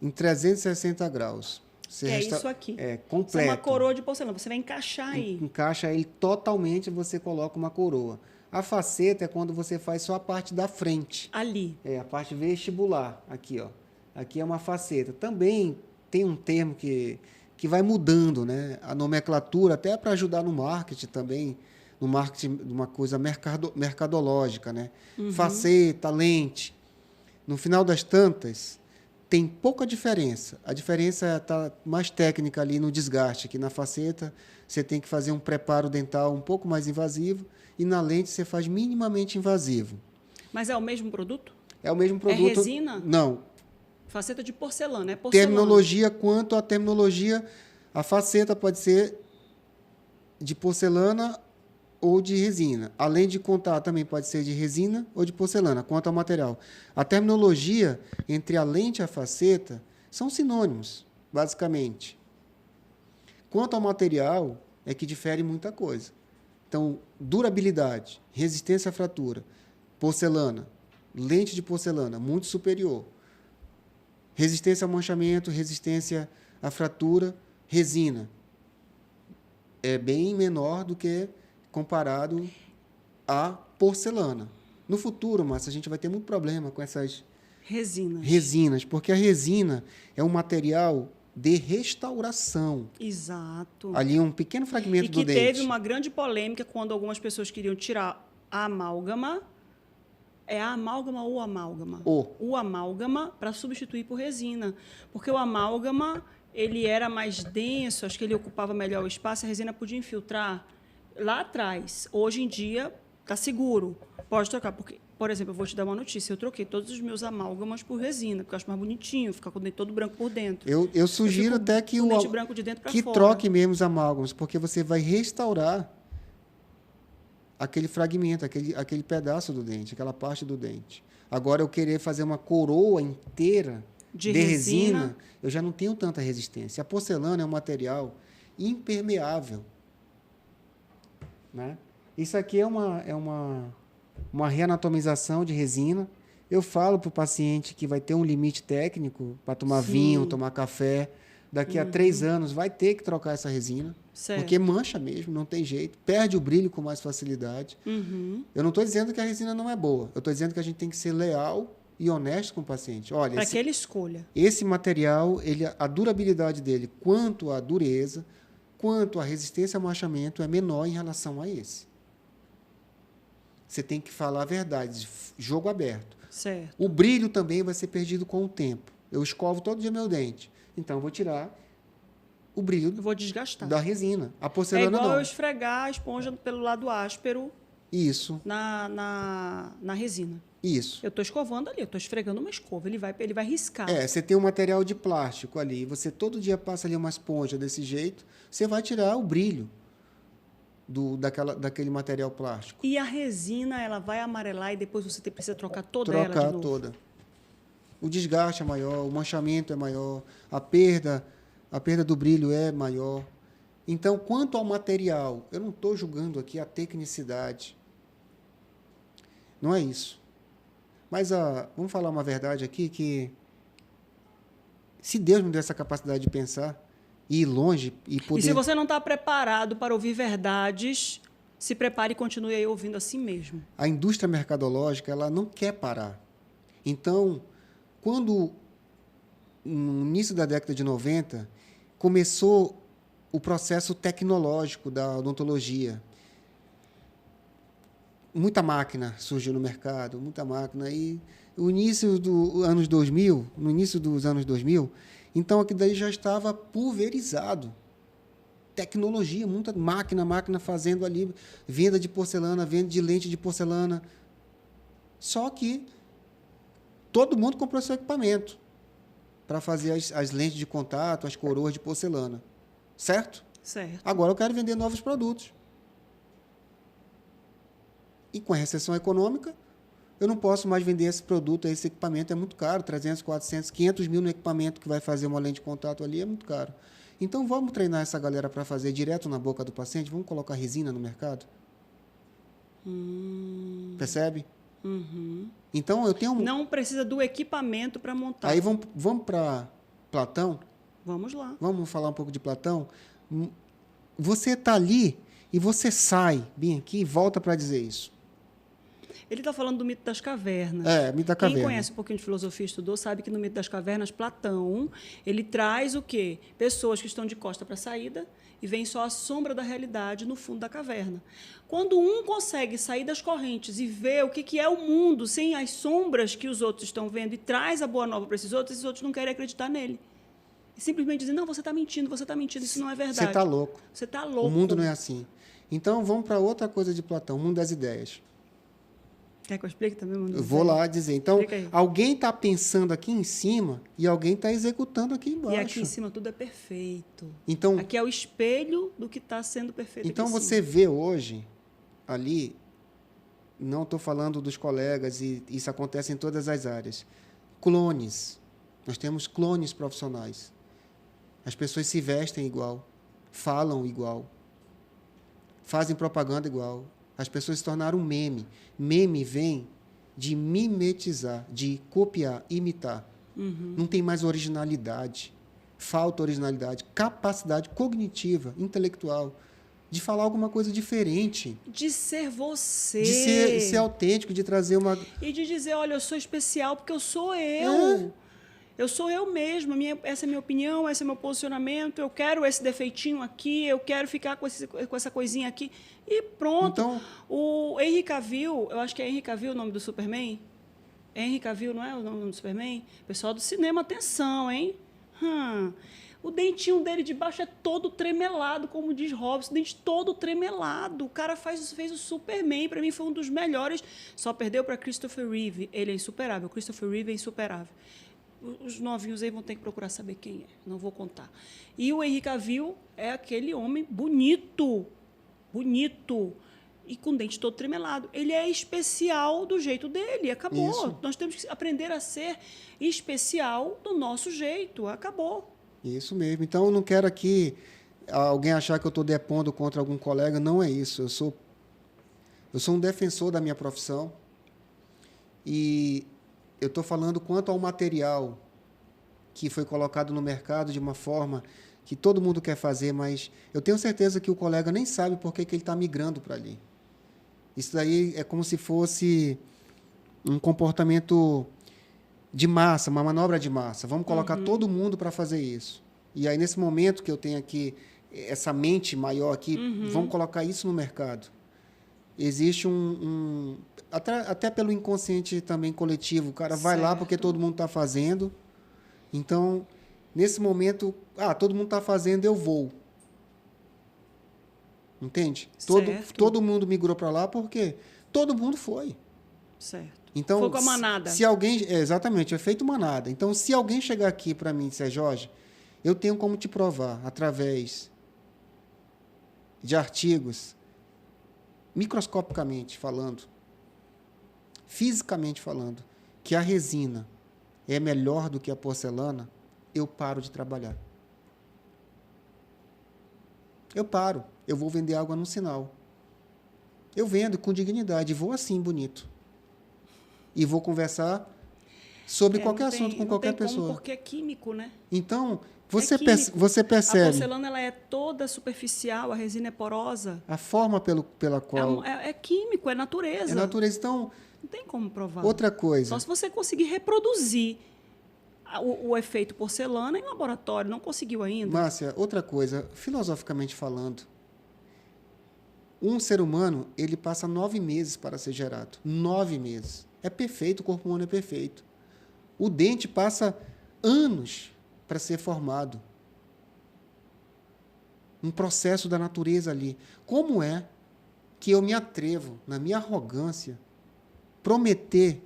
Em 360 graus. Isso aqui. É completo. Isso é uma coroa de porcelana. Você vai encaixar aí. Encaixa ele totalmente, você coloca uma coroa. A faceta é quando você faz só a parte da frente. Ali. É, a parte vestibular. Aqui, ó. Aqui é uma faceta. Também tem um termo que vai mudando, né? A nomenclatura, até para ajudar no marketing também. No marketing, uma coisa mercadológica, né? Uhum. Faceta, lente. No final das tantas, tem pouca diferença. A diferença está mais técnica ali no desgaste. Aqui na faceta, você tem que fazer um preparo dental um pouco mais invasivo. E na lente você faz minimamente invasivo. Mas é o mesmo produto? É o mesmo produto. É resina? Não. Faceta de porcelana, é porcelana. Terminologia, quanto à terminologia, a faceta pode ser de porcelana ou de resina. Além de contato, também pode ser de resina ou de porcelana, quanto ao material. A terminologia entre a lente e a faceta são sinônimos, basicamente. Quanto ao material, é que difere muita coisa. Então, durabilidade, resistência à fratura, porcelana, lente de porcelana, muito superior. Resistência ao manchamento, resistência à fratura, resina. É bem menor do que comparado à porcelana. No futuro, Márcia, a gente vai ter muito problema com essas Resinas. porque a resina é um material de restauração. Exato. Ali um pequeno fragmento do dente. E que teve uma grande polêmica quando algumas pessoas queriam tirar a amálgama. É a amálgama ou amálgama? O amálgama para substituir por resina. Porque o amálgama, ele era mais denso, acho que ele ocupava melhor o espaço, a resina podia infiltrar lá atrás. Hoje em dia, está seguro. Pode trocar. Porque, por exemplo, eu vou te dar uma notícia. Eu troquei todos os meus amálgamas por resina, porque eu acho mais bonitinho, ficar com o dente todo branco por dentro. Eu sugiro até que o dente branco de dentro para fora. Troque mesmo os amálgamas, porque você vai restaurar aquele fragmento, aquele pedaço do dente, aquela parte do dente. Agora, eu querer fazer uma coroa inteira de resina, eu já não tenho tanta resistência. A porcelana é um material impermeável. Né? Isso aqui é uma reanatomização de resina. Eu falo para o paciente que vai ter um limite técnico para tomar vinho, tomar café. Daqui a 3 anos vai ter que trocar essa resina. Certo. Porque mancha mesmo, não tem jeito. Perde o brilho com mais facilidade. Eu não estou dizendo que a resina não é boa. Eu estou dizendo que a gente tem que ser leal e honesto com o paciente. Olha, para que ele escolha. Esse material, a durabilidade dele, quanto à dureza, quanto à resistência ao manchamento, é menor em relação a esse. Você tem que falar a verdade, jogo aberto. Certo. O brilho também vai ser perdido com o tempo. Eu escovo todo dia meu dente. Então, eu vou tirar o brilho da resina. A porcelana não. É igual eu esfregar a esponja pelo lado áspero. Isso. Na resina. Isso. Eu estou escovando ali, eu estou esfregando uma escova, ele vai riscar. Você tem um material de plástico ali, você todo dia passa ali uma esponja desse jeito, você vai tirar o brilho daquele material plástico. E a resina, ela vai amarelar e depois você precisa trocar ela de novo. Toda. O desgaste é maior, o manchamento é maior, a perda do brilho é maior. Então, quanto ao material, eu não estou julgando aqui a tecnicidade. Não é isso. Mas vamos falar uma verdade aqui, que se Deus me der essa capacidade de pensar e ir longe e poder... E se você não está preparado para ouvir verdades, se prepare e continue aí ouvindo assim mesmo. A indústria mercadológica, ela não quer parar. Então, quando, no início da década de 90, começou o processo tecnológico da odontologia, muita máquina surgiu no mercado, muita máquina. E no início dos anos 2000, então aquilo daí já estava pulverizado. Tecnologia, muita máquina fazendo ali venda de porcelana, venda de lente de porcelana. Só que todo mundo comprou seu equipamento para fazer as lentes de contato, as coroas de porcelana. Certo? Certo. Agora eu quero vender novos produtos. E com a recessão econômica, eu não posso mais vender esse produto, esse equipamento é muito caro, 300, 400, 500 mil no equipamento que vai fazer uma lente de contato ali é muito caro. Então, vamos treinar essa galera para fazer direto na boca do paciente? Vamos colocar resina no mercado? Percebe? Então, eu tenho... Não precisa do equipamento para montar. Aí, vamos para Platão? Vamos lá. Vamos falar um pouco de Platão? Você está ali e você sai bem aqui e volta para dizer isso. Ele está falando do mito das cavernas. Mito da caverna. Quem conhece um pouquinho de filosofia, estudou, sabe que no mito das cavernas, Platão, ele traz o quê? Pessoas que estão de costa para a saída e vem só a sombra da realidade no fundo da caverna. Quando um consegue sair das correntes e ver o que é o mundo sem as sombras que os outros estão vendo e traz a boa nova para esses outros não querem acreditar nele. E simplesmente dizem, não, você está mentindo, isso não é verdade. Você está louco. Você está louco. O mundo não é assim. Então, vamos para outra coisa de Platão, o mundo das ideias. Quer que eu explique também? Eu vou lá dizer. Então, alguém está pensando aqui em cima e alguém está executando aqui embaixo. E aqui em cima tudo é perfeito. Então, aqui é o espelho do que está sendo perfeito. Então, você vê hoje, ali, não estou falando dos colegas, e isso acontece em todas as áreas, clones. Nós temos clones profissionais. As pessoas se vestem igual, falam igual, fazem propaganda igual. As pessoas se tornaram um meme. Meme vem de mimetizar, de copiar, imitar. Não tem mais originalidade. Falta originalidade, capacidade cognitiva, intelectual, de falar alguma coisa diferente. De ser você. De ser autêntico, de trazer uma... E de dizer, olha, eu sou especial porque eu sou eu. Eu sou eu mesma, essa é a minha opinião, esse é o meu posicionamento, eu quero esse defeitinho aqui, eu quero ficar com essa coisinha aqui. E pronto. Então, o Henry Cavill, eu acho que é Henry Cavill o nome do Superman? Henry Cavill, não é o nome do Superman? Pessoal do cinema, atenção, hein? O dentinho dele de baixo é todo tremelado, como diz Robson, o dente todo tremelado. O cara fez o Superman, para mim foi um dos melhores. Só perdeu para Christopher Reeve, ele é insuperável. Christopher Reeve é insuperável. Os novinhos aí vão ter que procurar saber quem é, não vou contar. E o Henry Cavill é aquele homem bonito, e com o dente todo tremelado. Ele é especial do jeito dele, acabou. Isso. Nós temos que aprender a ser especial do nosso jeito, acabou. Isso mesmo. Então, eu não quero aqui alguém achar que eu estou depondo contra algum colega. Não é isso. Eu sou um defensor da minha profissão. E eu estou falando quanto ao material que foi colocado no mercado de uma forma que todo mundo quer fazer, mas eu tenho certeza que o colega nem sabe por que ele está migrando para ali. Isso daí é como se fosse um comportamento de massa, uma manobra de massa. Vamos colocar todo mundo para fazer isso. E aí, nesse momento que eu tenho aqui, essa mente maior aqui, vamos colocar isso no mercado. Existe até pelo inconsciente também coletivo, o cara vai lá porque todo mundo está fazendo. Então, nesse momento, todo mundo está fazendo, eu vou. Entende? Todo mundo migrou para lá porque todo mundo foi. Certo. Então, foi com a manada. Se alguém, exatamente, é feito manada. Então, se alguém chegar aqui para mim e disser, Jorge, eu tenho como te provar, através de artigos, microscopicamente falando, fisicamente falando, que a resina é melhor do que a porcelana, eu paro de trabalhar. Eu paro. Eu vou vender água no sinal. Eu vendo com dignidade, vou assim, bonito. E vou conversar sobre qualquer assunto com qualquer pessoa. Porque é químico, né? Então, você percebe... A porcelana ela é toda superficial, a resina é porosa. A forma pela qual... É químico, é natureza. É natureza. Então... Não tem como provar. Outra coisa... Só se você conseguir reproduzir o efeito porcelana em laboratório. Não conseguiu ainda. Márcia, outra coisa. Filosoficamente falando, um ser humano, ele passa 9 meses para ser gerado. 9 meses. É perfeito, o corpo humano é perfeito. O dente passa anos para ser formado. Um processo da natureza ali. Como é que eu me atrevo, na minha arrogância, prometer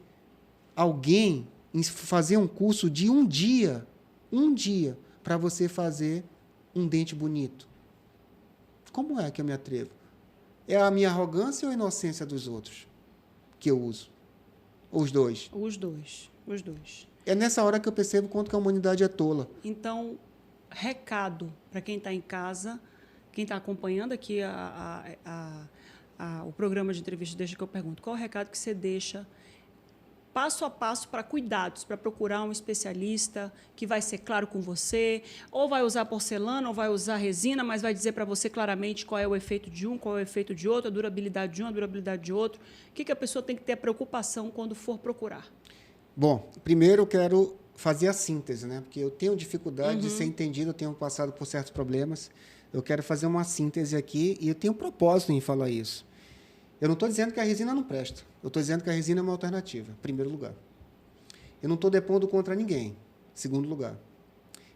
alguém em fazer um curso de um dia, para você fazer um dente bonito? Como é que eu me atrevo? É a minha arrogância ou a inocência dos outros que eu uso? Os dois? Os dois. É nessa hora que eu percebo quanto que a humanidade é tola. Então, recado para quem está em casa, quem está acompanhando aqui o programa de entrevista, deixa que eu pergunto, qual é o recado que você deixa passo a passo para cuidados, para procurar um especialista que vai ser claro com você, ou vai usar porcelana, ou vai usar resina, mas vai dizer para você claramente qual é o efeito de um, qual é o efeito de outro, a durabilidade de um, a durabilidade de outro. O que a pessoa tem que ter a preocupação quando for procurar? Bom, primeiro eu quero fazer a síntese, né? Porque eu tenho dificuldade de ser entendido, eu tenho passado por certos problemas. Eu quero fazer uma síntese aqui e eu tenho propósito em falar isso. Eu não estou dizendo que a resina não presta. Eu estou dizendo que a resina é uma alternativa, em primeiro lugar. Eu não estou depondo contra ninguém, em segundo lugar.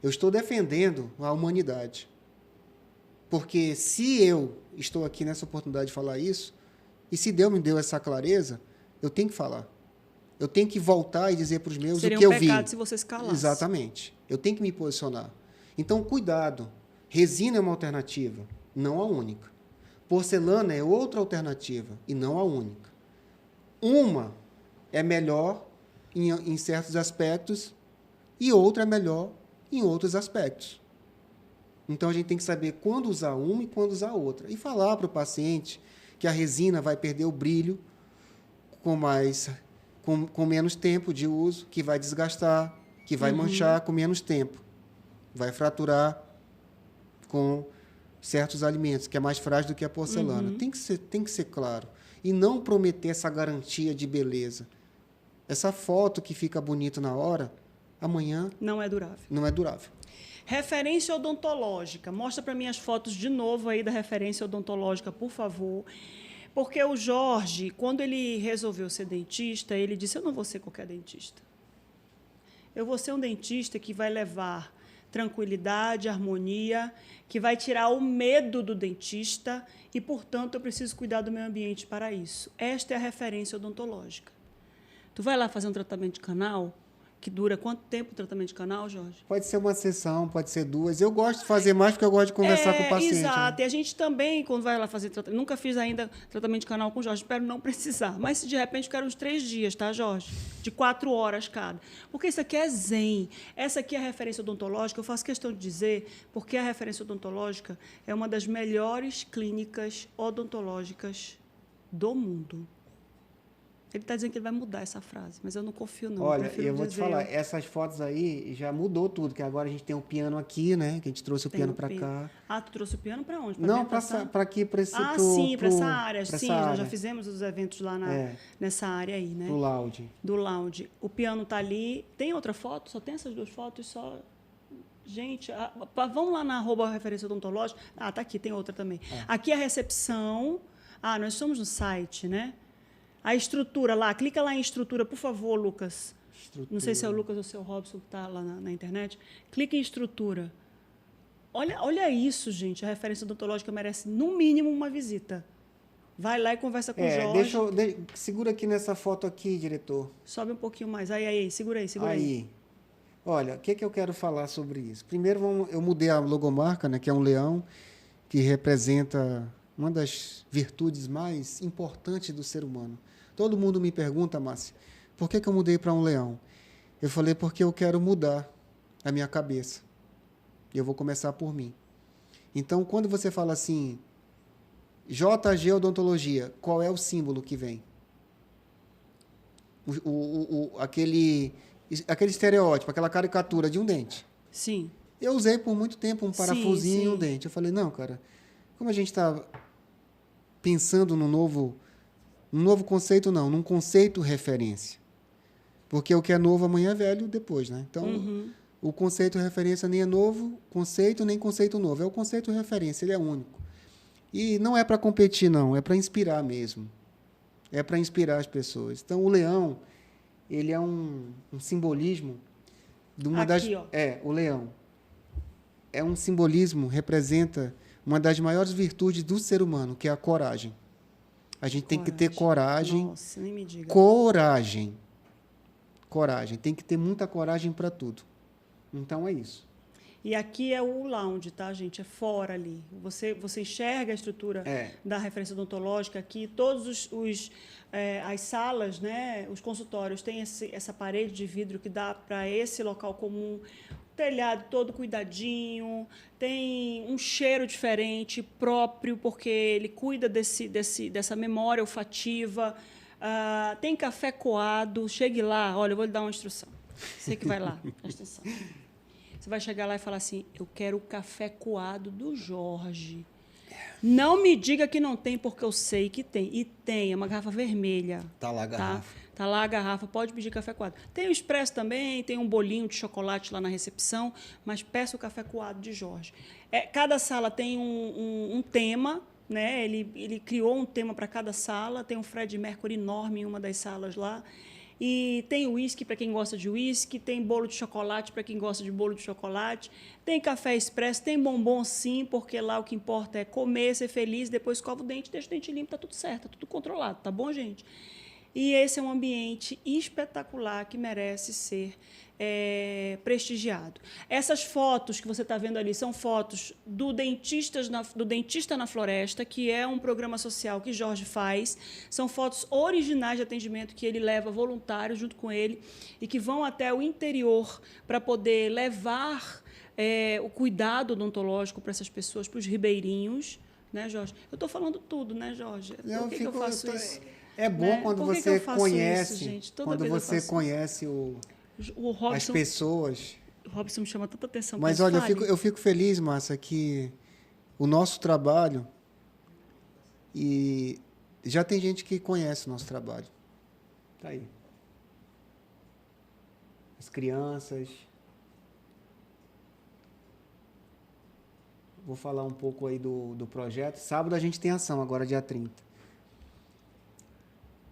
Eu estou defendendo a humanidade. Porque se eu estou aqui nessa oportunidade de falar isso, e se Deus me deu essa clareza, eu tenho que falar. Eu tenho que voltar e dizer para os meus o que eu vi. Seria um pecado se você se calasse. Exatamente. Eu tenho que me posicionar. Então, cuidado. Resina é uma alternativa, não a única. Porcelana é outra alternativa e não a única. Uma é melhor em certos aspectos e outra é melhor em outros aspectos. Então, a gente tem que saber quando usar uma e quando usar a outra. E falar para o paciente que a resina vai perder o brilho com menos tempo de uso, que vai desgastar, que vai manchar com menos tempo, vai fraturar com certos alimentos, que é mais frágil do que a porcelana. Tem que ser claro. E não prometer essa garantia de beleza. Essa foto que fica bonita na hora, amanhã... Não é durável. Não é durável. Referência odontológica. Mostra para mim as fotos de novo aí da referência odontológica, por favor. Porque o Jorge, quando ele resolveu ser dentista, ele disse, eu não vou ser qualquer dentista. Eu vou ser um dentista que vai levar tranquilidade, harmonia, que vai tirar o medo do dentista e, portanto, eu preciso cuidar do meu ambiente para isso. Esta é a referência odontológica. Tu vai lá fazer um tratamento de canal, que dura quanto tempo o tratamento de canal, Jorge? Pode ser uma sessão, pode ser duas. Eu gosto de fazer mais porque eu gosto de conversar com o paciente. Exato. Né? E a gente também, quando vai lá fazer tratamento... Nunca fiz ainda tratamento de canal com o Jorge, espero não precisar. Mas, se de repente, eu quero uns 3 dias, tá, Jorge? De 4 horas cada. Porque isso aqui é zen. Essa aqui é a referência odontológica. Eu faço questão de dizer, porque a referência odontológica é uma das melhores clínicas odontológicas do mundo. Ele está dizendo que ele vai mudar essa frase, mas eu não confio, não. Olha, eu vou te falar, essas fotos aí já mudou tudo, que agora a gente tem um piano aqui, né? Que a gente trouxe o piano para cá. Ah, tu trouxe o piano para onde? Não, para aqui, para esse... sim, para essa área. Sim, área. Já fizemos os eventos lá nessa área aí, né? Do lounge. Do lounge. O piano está ali. Tem outra foto? Só tem essas 2 fotos? Só... Gente, vamos lá na @referência odontológica. Ah, tá aqui, tem outra também. Aqui é a recepção. Ah, nós estamos no site, né? A estrutura lá, clica lá em estrutura, por favor, Lucas. Não sei se é o Lucas ou se é o Robson que está lá na internet. Clica em estrutura. Olha isso, gente. A referência odontológica merece, no mínimo, uma visita. Vai lá e conversa com o Jorge. Segura aqui nessa foto aqui, diretor. Sobe um pouquinho mais. Aí, segura aí. Olha, o que eu quero falar sobre isso? Primeiro, eu mudei a logomarca, né, que é um leão, que representa uma das virtudes mais importantes do ser humano. Todo mundo me pergunta, Márcia, por que eu mudei para um leão? Eu falei, porque eu quero mudar a minha cabeça. Eu vou começar por mim. Então, quando você fala assim, JG Odontologia, qual é o símbolo que vem? Aquele estereótipo, aquela caricatura de um dente. Sim. Eu usei por muito tempo um parafusinho e um dente. Eu falei, não, cara, como a gente está pensando num novo conceito, não, num conceito referência. Porque o que é novo amanhã é velho depois, né? Então, o conceito referência nem é novo, conceito nem conceito novo. É o conceito referência, ele é único. E não é para competir, não, é para inspirar mesmo. É para inspirar as pessoas. Então, o leão, ele é um simbolismo de uma aqui, ó. o leão. É um simbolismo, representa uma das maiores virtudes do ser humano, que é a coragem. A gente tem que ter coragem. Nossa, nem me diga. Coragem. Tem que ter muita coragem para tudo. Então, é isso. E aqui é o lounge, tá, gente? É fora ali. Você enxerga a estrutura da referência odontológica aqui. Todos as salas, né, os consultórios, têm essa parede de vidro que dá para esse local comum. Telhado todo cuidadinho, tem um cheiro diferente, próprio, porque ele cuida dessa memória olfativa. Tem café coado, chegue lá, olha, eu vou lhe dar uma instrução. Você que vai lá, presta atenção. Você vai chegar lá e falar assim, eu quero o café coado do Jorge. Não me diga que não tem, porque eu sei que tem. E tem, é uma garrafa vermelha. Tá lá a garrafa. Tá lá a garrafa, pode pedir café coado. Tem o expresso também, tem um bolinho de chocolate lá na recepção, mas peça o café coado de Jorge. Cada sala tem um tema, né? Ele criou um tema para cada sala, tem um Fred Mercury enorme em uma das salas lá. E tem uísque para quem gosta de uísque, tem bolo de chocolate para quem gosta de bolo de chocolate, tem café expresso, tem bombom sim, porque lá o que importa é comer, ser feliz, depois escova o dente, deixa o dente limpo, tá tudo certo, tá tudo controlado, tá bom, gente? E esse é um ambiente espetacular que merece ser prestigiado. Essas fotos que você está vendo ali são fotos do Dentista na Floresta, que é um programa social que Jorge faz. São fotos originais de atendimento que ele leva voluntários junto com ele e que vão até o interior para poder levar o cuidado odontológico para essas pessoas, para os ribeirinhos. Né, Jorge? Eu estou falando tudo, né, Jorge? Por que eu faço isso? É bom quando você conhece, quando você conhece as pessoas. O Robson me chama tanta atenção. Mas olha, eu fico feliz, Márcia, que o nosso trabalho, e já tem gente que conhece o nosso trabalho. Tá aí. As crianças. Vou falar um pouco aí do projeto. Sábado a gente tem ação, agora dia 30.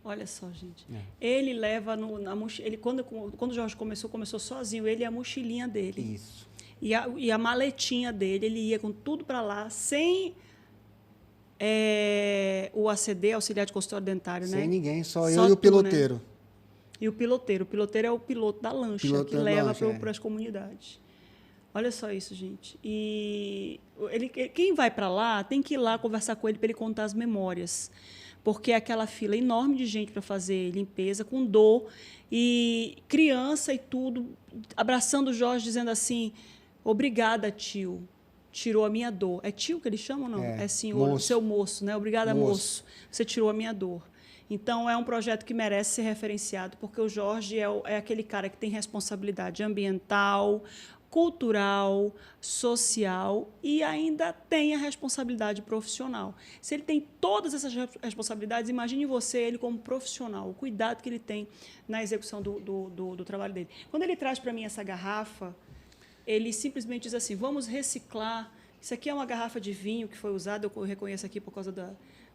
Olha só, gente. Ele leva na mochila. Quando o Jorge começou sozinho, ele e a mochilinha dele. Isso. E a maletinha dele, ele ia com tudo para lá, sem o ACD, auxiliar de consultório dentário, Sem né? ninguém, só Só eu e o tu, piloteiro. né? E o piloteiro. O piloteiro é o piloto da lancha, Piloto que da leva lancha, para as comunidades. Olha só isso, gente. E quem vai para lá tem que ir lá conversar com ele para ele contar as memórias. Porque é aquela fila enorme de gente para fazer limpeza, com dor, e criança e tudo, abraçando o Jorge, dizendo assim: obrigada, tio. Tirou a minha dor. É tio que eles chamam, não? É senhor, moço. seu moço, né? Obrigada, Moço. Você tirou a minha dor. Então, é um projeto que merece ser referenciado, porque o Jorge é aquele cara que tem responsabilidade ambiental, cultural, social e ainda tem a responsabilidade profissional. Se ele tem todas essas responsabilidades, imagine você, ele como profissional, o cuidado que ele tem na execução do trabalho dele. Quando ele traz para mim essa garrafa, ele simplesmente diz assim: vamos reciclar. Isso aqui é uma garrafa de vinho que foi usada, eu reconheço aqui por causa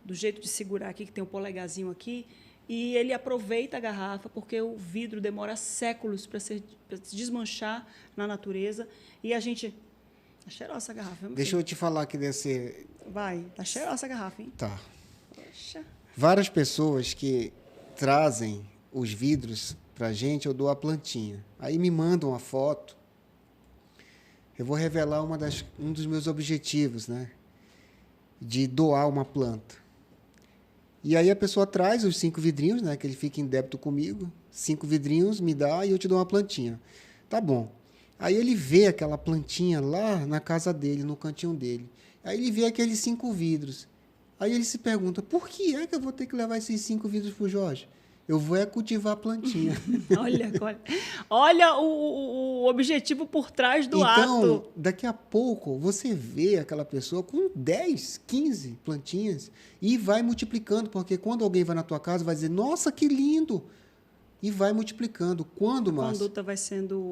do jeito de segurar aqui, que tem um polegarzinho aqui, e ele aproveita a garrafa, porque o vidro demora séculos para se desmanchar na natureza, e a gente... Tá cheirosa essa garrafa. Deixa eu te falar aqui desse... Vai, tá cheirosa essa garrafa, hein? Tá. Poxa. Várias pessoas que trazem os vidros pra gente, eu dou a plantinha. Aí me mandam uma foto. Eu vou revelar um dos meus objetivos, né? De doar uma planta. E aí a pessoa traz os 5 vidrinhos, né? Que ele fica em débito comigo. 5 vidrinhos, me dá e eu te dou uma plantinha. Tá bom. Aí ele vê aquela plantinha lá na casa dele, no cantinho dele. Aí ele vê aqueles 5 vidros. Aí ele se pergunta: por que é que eu vou ter que levar esses 5 vidros pro Jorge? Eu vou plantinha a plantinha. olha o objetivo por trás do ato. Então, daqui a pouco, você vê aquela pessoa com 10, 15 plantinhas e vai multiplicando, porque quando alguém vai na tua casa, vai dizer: nossa, que lindo! E vai multiplicando. Quando, Márcio? A conduta vai sendo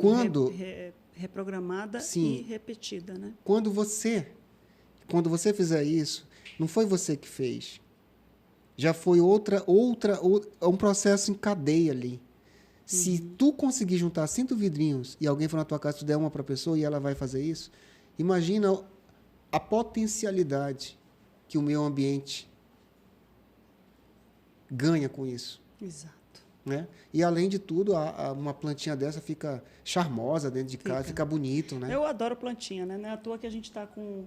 reprogramada Sim. e repetida, né? Quando você fizer isso, não foi você que fez. Já foi um processo em cadeia ali. Se tu conseguir juntar 5 vidrinhos e alguém for na tua casa, tu der uma para a pessoa e ela vai fazer isso, imagina a potencialidade que o meio ambiente ganha com isso. Exato. Né? E, além de tudo, uma plantinha dessa fica charmosa dentro de casa, fica bonito. Né? Eu adoro plantinha, né? Não é à toa que a gente está com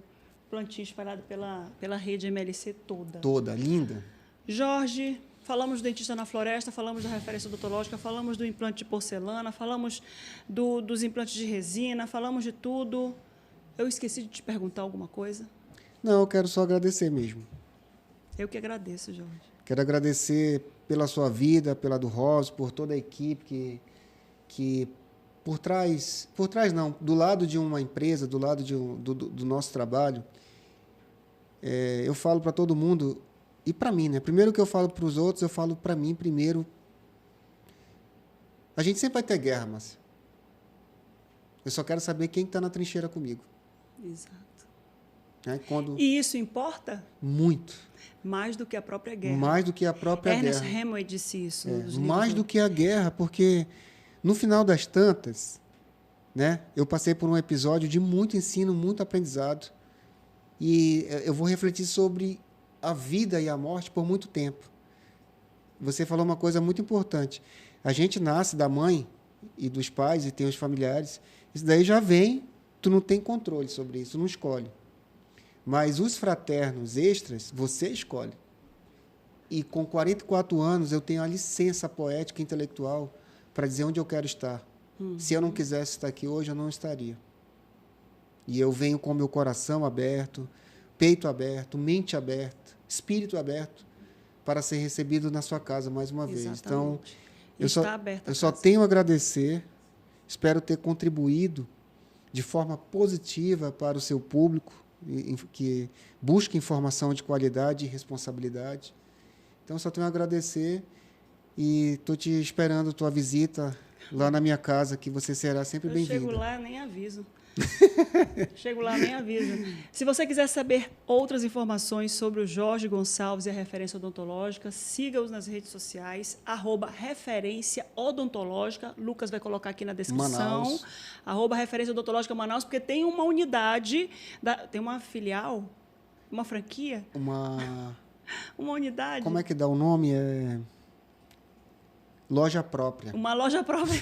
plantinha espalhada pela rede MLC toda. Toda, linda. Jorge, falamos do dentista na floresta, falamos da referência odontológica, falamos do implante de porcelana, falamos dos implantes de resina, falamos de tudo. Eu esqueci de te perguntar alguma coisa? Não, eu quero só agradecer mesmo. Eu que agradeço, Jorge. Quero agradecer pela sua vida, pela do Rosa, por toda a equipe que por trás não, do lado de uma empresa, do lado do nosso trabalho, eu falo para todo mundo. E para mim, né? Primeiro que eu falo para os outros, eu falo para mim primeiro. A gente sempre vai ter guerra, Márcia. Eu só quero saber quem está na trincheira comigo. Exato. Né? E isso importa? Muito. Mais do que a própria guerra. Mais do que a própria Ernest guerra. Hemingway disse isso. Mais do que a guerra, porque no final das tantas, né? Eu passei por um episódio de muito ensino, muito aprendizado. E eu vou refletir sobre a vida e a morte por muito tempo. Você falou uma coisa muito importante. A gente nasce da mãe e dos pais e tem os familiares. Isso daí já vem, tu não tem controle sobre isso, tu não escolhe. Mas os fraternos extras, você escolhe. E com 44 anos, eu tenho a licença poética e intelectual para dizer onde eu quero estar. Se eu não quisesse estar aqui hoje, eu não estaria. E eu venho com o meu coração aberto, peito aberto, mente aberta, espírito aberto, para ser recebido na sua casa mais uma vez. Então, eu só tenho a agradecer, espero ter contribuído de forma positiva para o seu público, que busca informação de qualidade e responsabilidade. Então, só tenho a agradecer e estou te esperando tua visita lá na minha casa, que você será sempre bem-vinda. Eu chego lá, nem aviso. Chego lá, nem aviso. Se você quiser saber outras informações sobre o Jorge Gonçalves e a referência odontológica, siga-os nas redes sociais, @referência odontológica. Lucas vai colocar aqui na descrição. Manaus. @referência odontológica Manaus, porque tem uma unidade, tem uma filial, uma franquia, uma unidade. Como é que dá o nome? Loja própria. Uma loja própria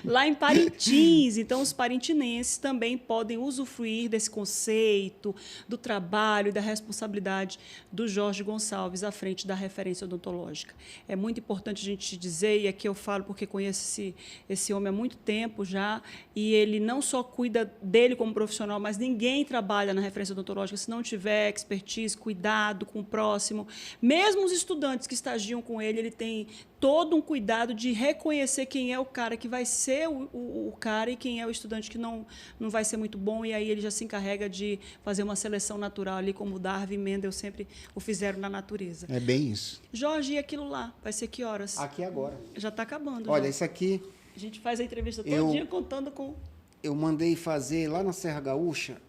lá em Parintins. Então, os parintinenses também podem usufruir desse conceito, do trabalho e da responsabilidade do Jorge Gonçalves à frente da referência odontológica. É muito importante a gente dizer, e aqui eu falo porque conheço esse homem há muito tempo já, e ele não só cuida dele como profissional, mas ninguém trabalha na referência odontológica se não tiver expertise, cuidado com o próximo. Mesmo os estudantes que estagiam com ele tem todo um cuidado de reconhecer quem é o cara que vai ser o cara e quem é o estudante que não vai ser muito bom, e aí ele já se encarrega de fazer uma seleção natural ali, como o Darwin e Mendel sempre o fizeram na natureza. É bem isso. Jorge, e aquilo lá? Vai ser que horas? Aqui agora. Já está acabando. Olha, Jorge. isso aqui... A gente faz a entrevista todo dia contando com... Eu mandei fazer lá na Serra Gaúcha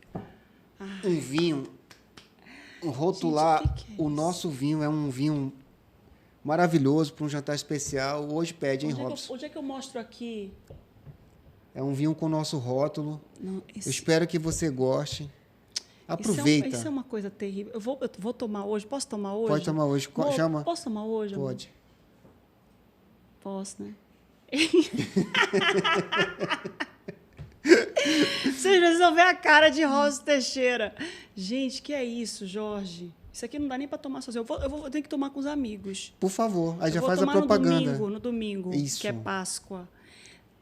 um vinho, rotular. Gente, que é o nosso vinho é um vinho maravilhoso para um jantar especial. Hoje pede, hein, Robson? Onde é que eu mostro aqui? É um vinho com o nosso rótulo. Não, Eu espero que você goste. Aproveita. Isso é uma coisa terrível. Eu vou tomar hoje. Posso tomar hoje? Pode tomar hoje. Chama. Posso tomar hoje? Pode. Amor? Posso, né? Vocês precisam ver a cara de Rosa Teixeira. Gente, que é isso, Jorge? Isso aqui não dá nem para tomar sozinho. Eu tenho que tomar com os amigos. Por favor, aí já faz a propaganda. No domingo, isso. Que é Páscoa.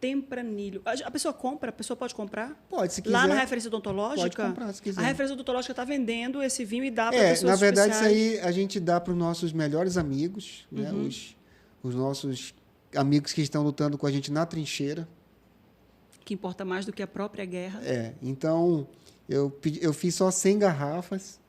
Tempranilho. A pessoa compra? A pessoa pode comprar? Pode, se quiser. Lá na referência odontológica? Pode comprar, se quiser. A referência odontológica está vendendo esse vinho e dá para pessoas na verdade, especiais. isso aí a gente dá para os nossos melhores amigos, né? Os nossos amigos que estão lutando com a gente na trincheira. Que importa mais do que a própria guerra. Então, eu fiz só 100 garrafas,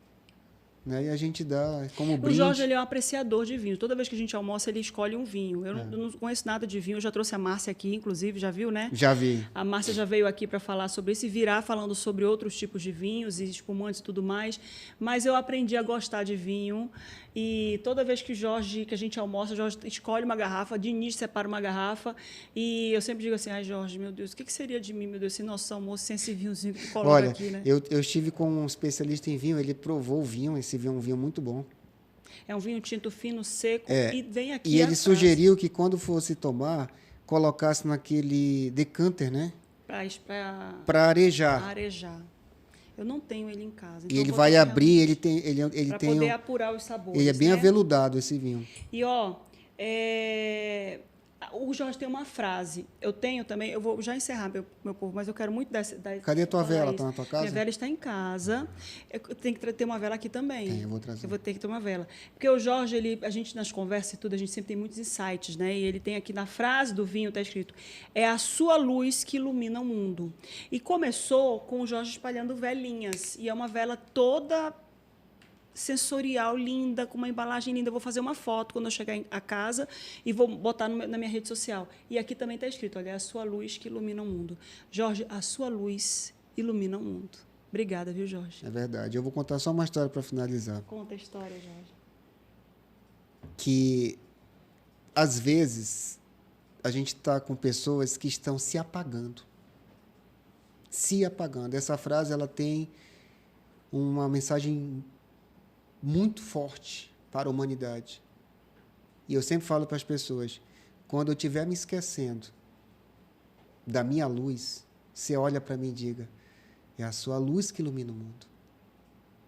né? E a gente dá como brinde. O Jorge, ele é um apreciador de vinho. Toda vez que a gente almoça, ele escolhe um vinho. Eu não conheço nada de vinho. Eu já trouxe a Márcia aqui, inclusive, já viu, né? Já vi. A Márcia já veio aqui para falar sobre isso e virá falando sobre outros tipos de vinhos e espumantes e tudo mais. Mas eu aprendi a gostar de vinho. E toda vez que a gente almoça, o Jorge escolhe uma garrafa, de início separa uma garrafa. E eu sempre digo assim, ai, Jorge, meu Deus, o que seria de mim, meu Deus, sem nosso almoço, sem esse vinhozinho que tu coloca aqui, né? Eu estive com um especialista em vinho, ele provou o vinho, esse vinho é um vinho muito bom. É um vinho tinto fino, seco, e vem aqui E ele sugeriu que quando fosse tomar, colocasse naquele decanter, né? Para arejar. Arejar. Eu não tenho ele em casa. Então e ele vai abrir, ele tem para poder apurar os sabores. Ele é bem né? aveludado, esse vinho. E, o Jorge tem uma frase. Eu tenho também, eu vou já encerrar, meu povo, mas eu quero muito dar. Cadê a tua vela? Está na tua casa? Minha vela está em casa. Eu tenho que ter uma vela aqui também. Eu vou trazer. Eu vou ter que ter uma vela. Porque o Jorge, a gente nas conversas e tudo, a gente sempre tem muitos insights, né? E ele tem aqui na frase do vinho, está escrito: é a sua luz que ilumina o mundo. E começou com o Jorge espalhando velinhas. E é uma vela toda sensorial, linda, com uma embalagem linda. Eu vou fazer uma foto quando eu chegar a casa e vou botar na minha rede social. E aqui também está escrito, olha, é a sua luz que ilumina o mundo. Jorge, a sua luz ilumina o mundo. Obrigada, viu, Jorge? É verdade. Eu vou contar só uma história para finalizar. Conta a história, Jorge. Que, às vezes, a gente está com pessoas que estão se apagando. Se apagando. Essa frase, ela tem uma mensagem muito forte para a humanidade. E eu sempre falo para as pessoas, quando eu estiver me esquecendo da minha luz, você olha para mim e diga, é a sua luz que ilumina o mundo.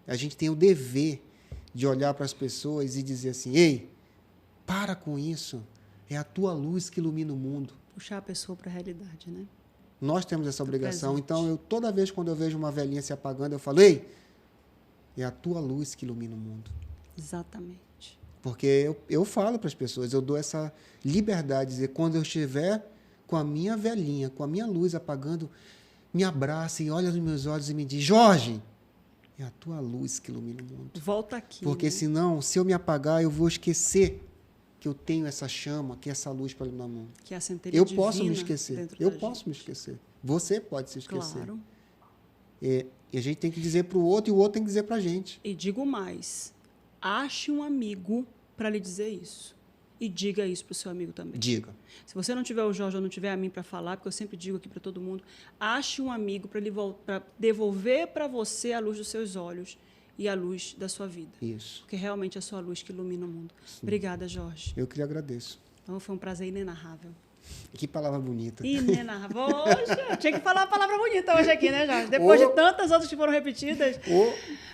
A gente tem o dever de olhar para as pessoas e dizer assim, ei, para com isso, é a tua luz que ilumina o mundo. Puxar a pessoa para a realidade, né? Nós temos essa obrigação. Então, toda vez quando eu vejo uma velhinha se apagando, eu falo, ei, é a tua luz que ilumina o mundo. Exatamente. Porque eu falo para as pessoas, eu dou essa liberdade de dizer, quando eu estiver com a minha velhinha, com a minha luz apagando, me abraça e olha nos meus olhos e me diz, Jorge, É a tua luz que ilumina o mundo. Volta aqui. Porque né? senão, se eu me apagar, eu vou esquecer que eu tenho essa chama, que é essa luz para iluminar o mundo. Que é a centelha Eu divina posso me esquecer. dentro Eu da posso gente. me esquecer. Você pode se esquecer. Claro. E a gente tem que dizer para o outro e o outro tem que dizer para a gente. E digo mais, ache um amigo para lhe dizer isso. E diga isso para o seu amigo também. Diga. Se você não tiver o Jorge ou não tiver a mim para falar, porque eu sempre digo aqui para todo mundo, ache um amigo para devolver para você a luz dos seus olhos e a luz da sua vida. Isso. Porque realmente é a sua luz que ilumina o mundo. Obrigada, Jorge. Eu que lhe agradeço. Então, foi um prazer inenarrável. Que palavra bonita. Inenarrável. Poxa, tinha que falar uma palavra bonita hoje aqui, né, Jorge? Depois de tantas outras que foram repetidas.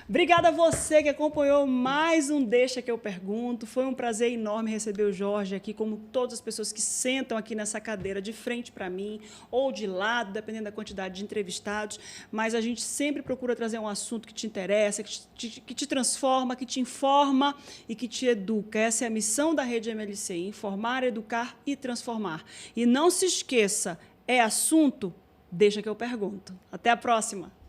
Obrigada a você que acompanhou mais um Deixa Que Eu Pergunto. Foi um prazer enorme receber o Jorge aqui, como todas as pessoas que sentam aqui nessa cadeira de frente para mim ou de lado, dependendo da quantidade de entrevistados. Mas a gente sempre procura trazer um assunto que te interessa, que te transforma, que te informa e que te educa. Essa é a missão da Rede MLC, informar, educar e transformar. E não se esqueça, é assunto? Deixa que eu pergunto. Até a próxima!